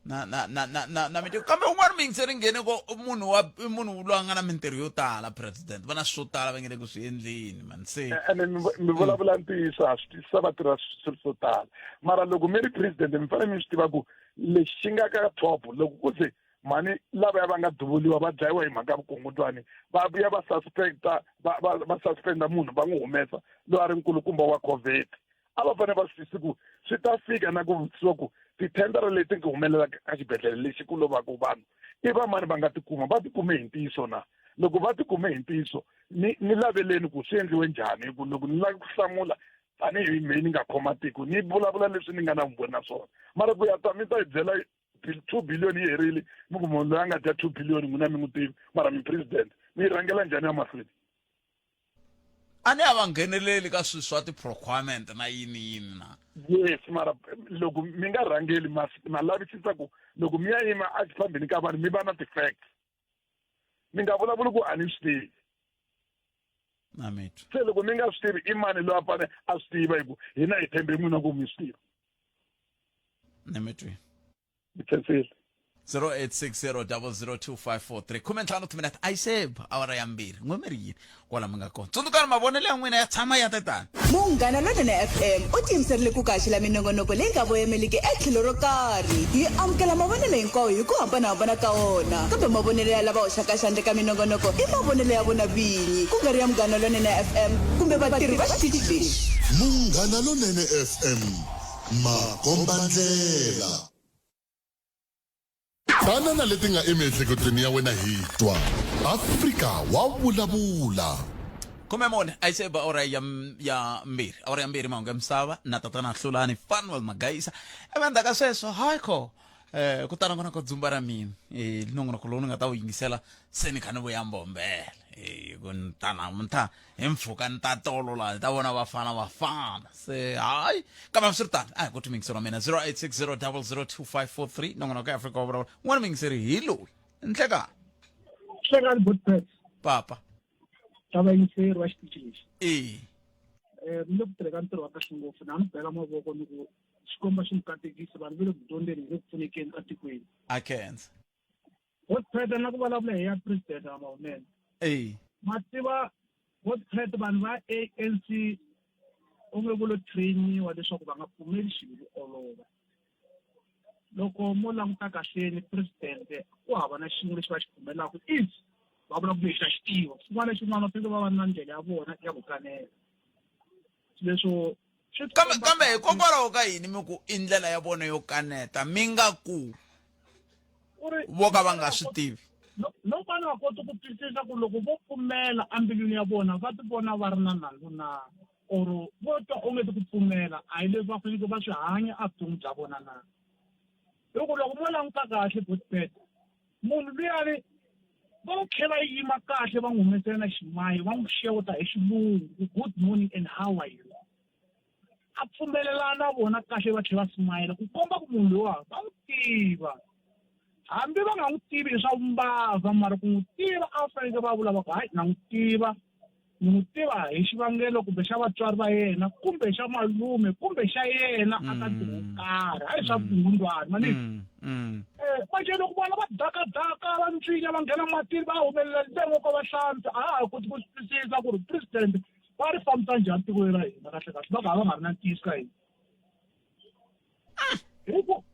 na mitiko kambe un'wana mi yingiseri nghene ko munhu loyi a nga na mintirho yo tala president va na swo tala va nge le ku swi endleni man se ene mi vulavula ntiyiso a swi twisisa va tirha swilo swo tala mara loko mi ri president mi fanele mi swi tiva ku lexi xi nga ka top loko ku ze mani lavaya va nga duvuliwa va dlayiwa hi mhaka vukungundzwani va vuya va suspenda munhu va n'wi humesa loyi a ri nkulukumba wa COVID a va fanele va swi twisisa ku swi ta fika na ku vutisiwa ku tithendara leti nga humelela ka xibedhlele lexi ku lovaka vanhu i va mani va nga tikuma va tikume hi ntiyiso na loko va tikume hi ntiyiso ni laveleni ku swi endliwe njhani hi ku loko ni lava ku hlamula tanihi mehe ni nga khoma tiko ni vulavula leswi ni nga na vumbhoni na swona mara ku ya ta mi ta hi byela 2 billion yi herile mi ku munhu loyi a nga dya 2 billion n'wina mi n'wi tivi mara mi president mi yi rhangela njhani ya mahlweni a ni a va ngheneleli ka swilo swa ti-procurement na yini na yes mara loko mi nga rhangeli ma lavisisa ku loko mi ya yima a xifambeni ka vanhu mi va na ti-facts mi nga vulavuli ku a ni swi tivi na mitwa se loko mi nga swi tivi i mani loyi a fanele a swi tiva hi ku hina hi thembe n'wina ku mi swi tiva ni mitwi mi khensile 0860002543 khume ntlhanu timinete ayiseba awara ya mbirhi ngomeri yini kwala mi nga kona tsundzukani mavonelo ya n'wina ya tshama ya tetani munghana lonene FM u tiyimiserile ku kaxila minongonoko leyi nga voyameliki etlhelo ro karhi hi amukela mavonelo hinkwawo hi ku hambanahambana ka wona kambe mavonelo ya lava hoxaka xandle ka minongonoko i mavonelo ya vona vinyi ku nga ri ya munghana lonene FM kumbe vatirhi va xitichi lexi munghana lonene FM makombandlela banana leti nga emiehleketweni ya wena hi twa Afrika wa vulavula khume mune ayiseba awara ya mbirhi awara ya mbirhi mahungu ya misava na tatana hlulani Fanuel Magayisa evanda ka sweswo hayikho ku tana kona ko dzumba ra mina nongonoko lowu ni nga ta wu yingisela se ni kha ni vuya mbombela ku ni ta namuntlha hi mpfhuka ni ta tolola ni ta vona vafana se hayi kambe swi ri tani a hi ku timingiselo mina 0860002543 nongonoko ya Afrika wa vulavula n'wana mingiseri hi loyi nhlekani hlekani botpet papa tavayingiseri wa xitichi lexi mi le ku tirheka ntirho wa kahle ngopfu na ni bela mavoko ni ku xikomba xi mi katekisi vanhu va le ku dyondzeni hi le ku pfunekeni ka tikweni a khensa botpet na ku vulavula hi ya president wa mahunene ma tiva botpet vanhu va ANC u nge vulo trainiwa leswaku va nga pfumeli xilo ku olova loko mo languta kahleni president ku hava na xin'we lexi va xi pfumelaka is va vula ku lexi a xi tiva xin'wana na xin'wana va va na ndlela ya vona ya ku kanela leswo kambe hikokwalaho ka yini mi ku i ndlela ya vona yo kaneta mi nga ku vo ka va nga swi tivi loko vanhu va kota ku twisisa ku loko vo pfumela ambilwini ya vona va ti vona va ri na nandzu na or vo twa onge ti ku pfumela a hi leswi va faneleke va swi hanya a vutomi bya vona na loko mo languta kahle botpet munhu luyani va n'wi tlhela yima kahle va n'wi humesela na ximayi va n'wi xeweta hi xilungu good morning and how are you a pfumelelana na vona kahle va tlhela va smayila ku komba ku munhu lowa va n'wi tiva hambi va nga n'wi tivi hi swa vumbava mara ku n'wi tiva a faneke va vula va ku hayi na n'wi tiva ni n'wi tiva hi xivangelo kumbe xa vatswari va yena kumbe xa malume kumbe xa yena a ka ntirho wo karhi hayi swa vukungundzwana manini manje loko vona va dakadaka va ncinya va nghena matini va humelela ntsengo ko va hlantswa a ha koti ku twisisa ku ri president va ri fambisa njhani tikweni ra hina kahle kahle va nga va nga ri na ntiyiso ka hina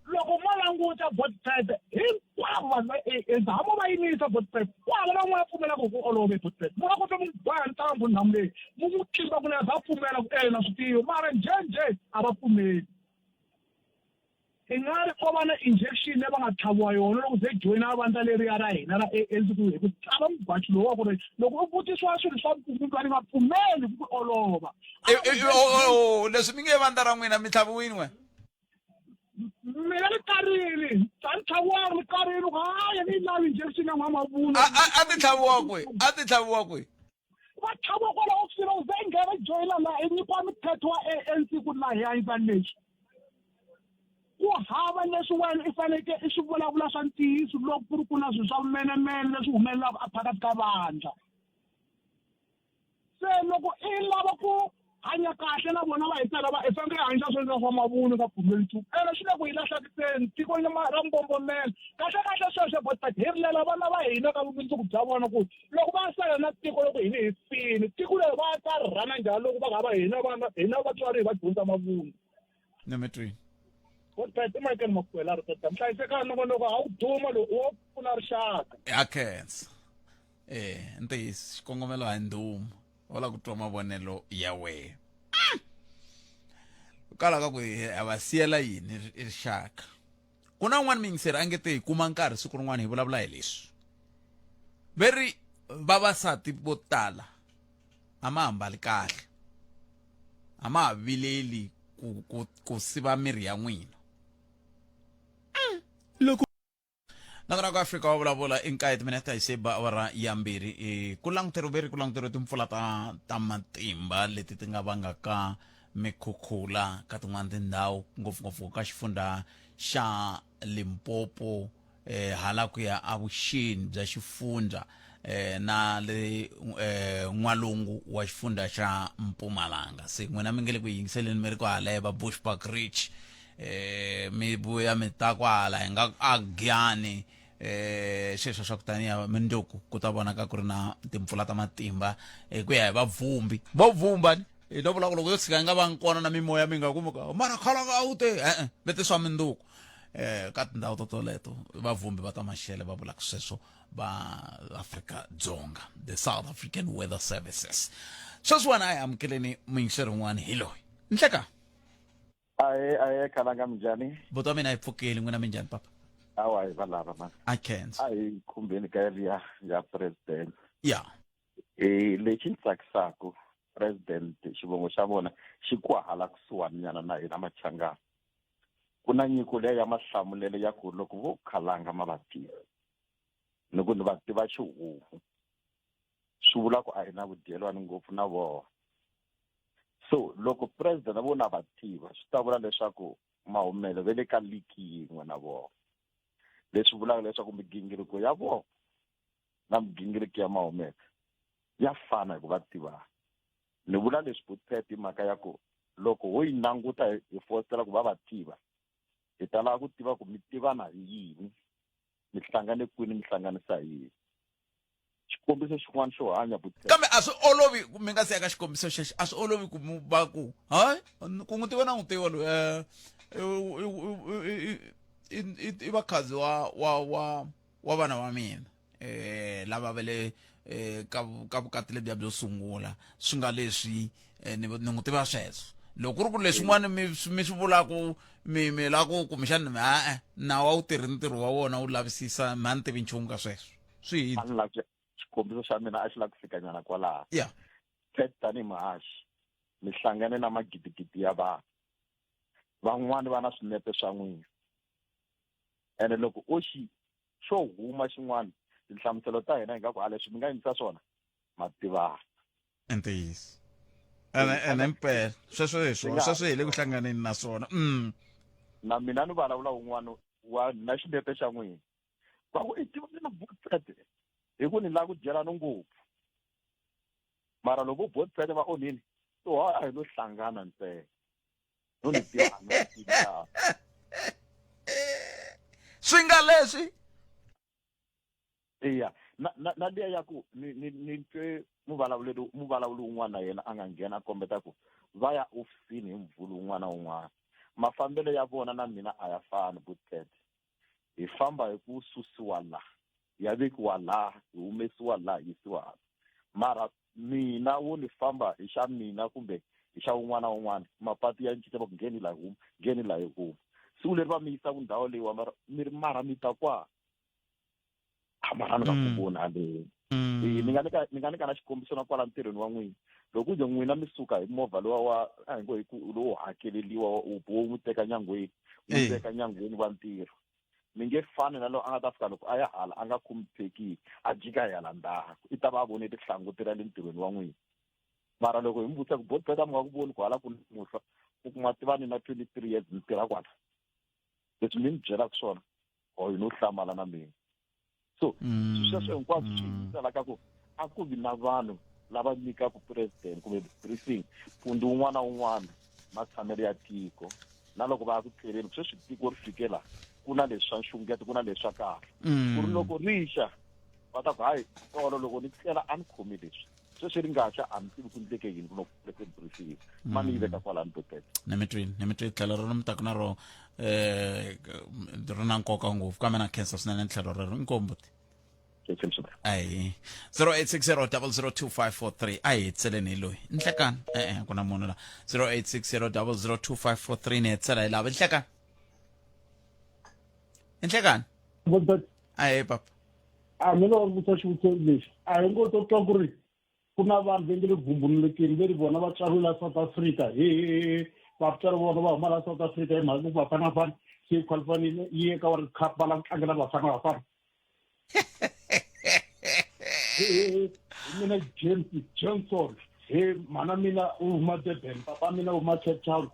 loko mo languta botpet hinkwavo vanhu va ANC hamo va yimisa botpet kwava van'wana va pfumelaka ku olove botpet mo va kota mu boya ntambu nhamu leyi mu n'wi khisa ku leyi va pfumela ku na swi tivi mara njhenjhe a va pfumeli i nga ri ko va na injection leyi va nga tlhaviwa yona loko ze joyina vandla leriya ra hina ra ANC ku hi ku tlhava mubachi lowu wa ku ri loko u vutisiwa swilo swa vukungundzwani nga pfumeli ku olova leswi mi nge vandla ra n'wina mi tlhaviwini we mina ni karile a ni tlhaviwanga ni karile ku hayi ni lavi injection ya n'wamavula a ti tlhaviwa kwe a ti tlhaviwa kwe va tlhaviwa kwalaho kusina u ze nghena joyina laha i nyikiwa mithetho wa ANC ku laha hi hanyisa leswi ku hava leswi wena i faneke i swi vulavula swa ntiyiso loko ku ri ku na swilo swa vumenemene leswi humelelaka a phakati ka vandla se loko i lava ku hanya kahle na vona va hi tala va i faneke hanyisa swendla swa mavunwa ka pfumeli nchumu ene swi le ku hi lahlekiseni tiko ra mbombomela kahle kahle sweswo botpet hi rilela vana va hina ka vumundzuku bya vona ku loko va sala na tiko loko hini hi fini tiko leri va ta rhana njhani loko va nga va hina vatswari hi va dyondza mavunwa number 3 botpet i maikeni makwela ri tata mhlayisekani nongonoko a wu duma loko wo pfuna rixaka ya khensa ntiyiso xikongomelo a hi ndhumo wala ku twa mavonelo ya wena kala ka ku va siyela yini rixaka ku na un'wana mingiseri a nge te hi kuma nkarhi siku rin'wana hi vulavula hi leswi veri vavasati vo tala a ma hambali kahle a ma ha vileli ku siva miri ya n'wina loko nakona ku Afrika wa vulavula i nkaye timinete hi seba awara ya mbirhi ku languteriwe timpfula ta matimba leti ti nga vangaka mikhukhula ka tin'wana tindhawu ngopfungopfu ka xifundza xa Limpopo hala ku ya avuxeni bya xifundza na le n'walungu wa xifundza xa Mpumalanga se n'wina mi nge le ku yingiseleni mi ri ku halaya va Bushbuck Ridge mi vuya mi ta kwala hi nga Giyani sweswo swa ku taniya Mindoko ku ta vonaka ku ri na timpfula ta matimba ku ya hi vavumbi vo vumba hi lo vula ku loko yo tshika yi nga vangi kona na mimoya mi nga kumuka mara khalanga a wu te vete swa Mindoko ka tindhawu toleto vavumbi va ta maxele va vulaka sweswo va Afrika-Dzonga the South African Weather Services sweswiwani a hi amukeleni muyingiseri wun'wana hi loyi nhleka aye Khalanga minjhani buto mina hi pfukeli n'wina minjhani papa awa hi valava man I can't hi khumbeni ka yaliya ya president yeah lexi ni tsakisaka president xivongo xa vona xi kwahala kusuhani nyana na hina Machangana ku na nyiko leya ya mahlamulelo ya ku loko vo Khalanga ma va tiva ni ku ni va tiva xihuku swi vula ku a hi na vudyelwani ngopfu na vona so loko president a vona va tiva swi ta vula leswaku mahumelo ve le ka liki yin'we na vona leswi vulaka leswaku migingiriko ya vona na migingiriko ya mahumelo ya fana hi ku va tivana ni vula leswi Botphet hi mhaka ya ku loko ho yi languta hi fositela ku va tiva hi ta lava ku tiva ku mi tivana hi yini mi hlangane kwini mi hlanganisa hi yini xikombiso xin'wana xo hanya Botphet kambe a swi olovi mi nga si ya ka xikombiso xexi a swi olovi ku mu va ku hayi ku n'wi tiva na n'wi tiva loyi i vakhazi wa vana va mina lava va le ka vukati lebyi byo sungula swi nga leswi ni n'wi tiva sweswo loko ku ri ku leswin'wana mi swi vulaku mi la ku kumbexani mi nawu a wu tirhi ntirho wa wona wu lavisisa mi a ni tivi nchumu ka sweswo swi xikombiso xa mina a xi lava ku fikanyana kwalaha yeah tanihi mahaxi mi hlangane na magidigidi ya vanhu van'wani va na swinepe swa n'wina ene loko xo huma xin'wana tinhlamuselo ta hina hi nga ku a leswi mi nga yinisa swona ma tivana ntiyiso ene mpela sweswo hi le ku hlanganeni na swona na mina ni vulavula wun'wana wa na xinepe xa n'wina va ku i tivane na Botphet hi ku ni lava ku dyelana ngopfu mara loko Botphet va onhini to a hi lo hlangana ntsena no ni tiva swi nga leswi iya na liya ya ku ni twe muvulavuli wun'wana na yena a nga nghena a kombeta ku va ya ofisini hi Mvhulu wun'wana na wun'wana mafambelo ya vona na mina a ya fani Botphet hi famba hi ku susiwa la ya vekiwa la hi humesiwa la hi yisiwa mara mina wo ni famba hi xa mina kumbe hi xa wun'wana na wun'wana mapatu ya cinca va ku ngheni la hi huma siku leri va mi yisa ku ndhawu leyiwa mara mi ta kwa mara ni nga ku vona leyi ni nga nyika na xikombiso na kwala ntirhweni wa n'wina loko uje n'wina mi suka hi movha lowa a hi ngo lowu hakeleliwa wo n'wi teka nyangweni n'wi teka nyangweni wa ntirho mi nge fani na lowu a nga ta fika loko a ya hala a nga khomi thekisi a jika hi hala ndaha i ta va a vone tihlangu ti ra le ntirhweni wa n'wina mara loko hi mi vutisa ku Botphet a mi nga ku voni ku hala ku muhla ku kuma tivani na 23 years ni tirha kwala leswi mi ni byelaka swona or hi no hlamala na mina so sweswo hinkwaswo swi hiselaka ku a ku vi na vanhu lava nyikaka president kumbe briefing fundi wun'wana na wun'wana matshamelo ya tiko na loko va ya ku tlheleni sweswi tiko ri fikela ku na leswi swa nxungeto ku na leswi swa kahle ku ri loko rixa va ta ku hayi tolo loko ni tlela a ni khomi leswi sweswi ri nga xa a ni tivi ku ndleke yini ku loko president briefing mani yi veka kwalani Botphet ni mi twi tlhelo ro mi taku na ro ri na nkoka ngopfu kambe na khensa swinene tlhelo rero inkombuti ayi 0860002543 a hi hetseleni hi loyi nhlekani ku na munhu la 0860002543 ni hetsela hi lava nhlekani ayi papa a mina wa vutisa xivutiso lexi a hi ngo to twa ku ri ku na vanhu va nge le vumbulukeni ve ri vona vatswari la South Africa vatswari vona va huma la South Africa hi mhaka ku Bafana Bafana se qualified yi eka World Cup va lava ku tlangela Bafana Bafana mina James Johnson mana mina u huma Durban papa mina u huma Cape Town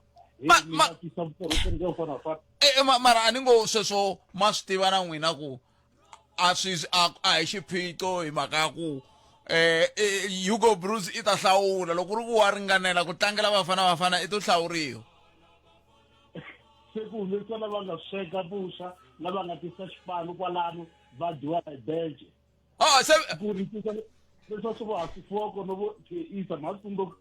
mara a ni ngo sweswo ma swi tiva na n'wina ku a hi xiphiqo hi mhaka ya ku Hugo Bruce i ta hlawula loko ri ku wa ringanela ku tlangela Bafana Bafana i to hlawuriwa sekulekho lava nga sweka vuswa lava nga tisa xipano kwalano va dyiwa hi benche ku ri leswa swi va swifuwa kona vo isa masunduka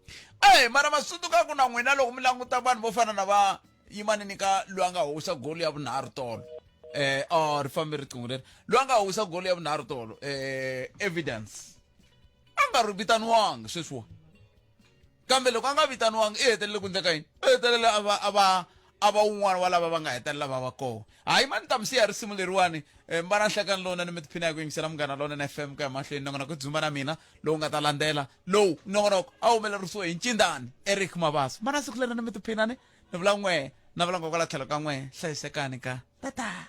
mara masunduka ku na n'wina loko mi languta vanhu vo fana na va yimanini ka loyi a nga hoxa goli ya vunharhu tolo ri fambe riqingho leri loyi a nga hoxa goli ya vunharhu tolo evidence a nga ri vitaniwangi sweswiwa kambe loko a nga vitaniwangi i hetelele ku endleka yini i hetelele a va un'wana wa lava va nga hetelela va va koho hayi mani ta mi siya risimu leriwani mbana nhlekani lowunene mi tiphina hi ku yingisela Munghana Lonene FM ku ya mahlweni nongonoko ku dzumba na mina lowu nga ta landzela lowu nongonoko a humelerisiwe hi Ncindani Eric Mabasa mbana siku leri ni mi tiphinani ni vula n'we na vula ngokwala tlhelo ka n'we hlayisekani ka tata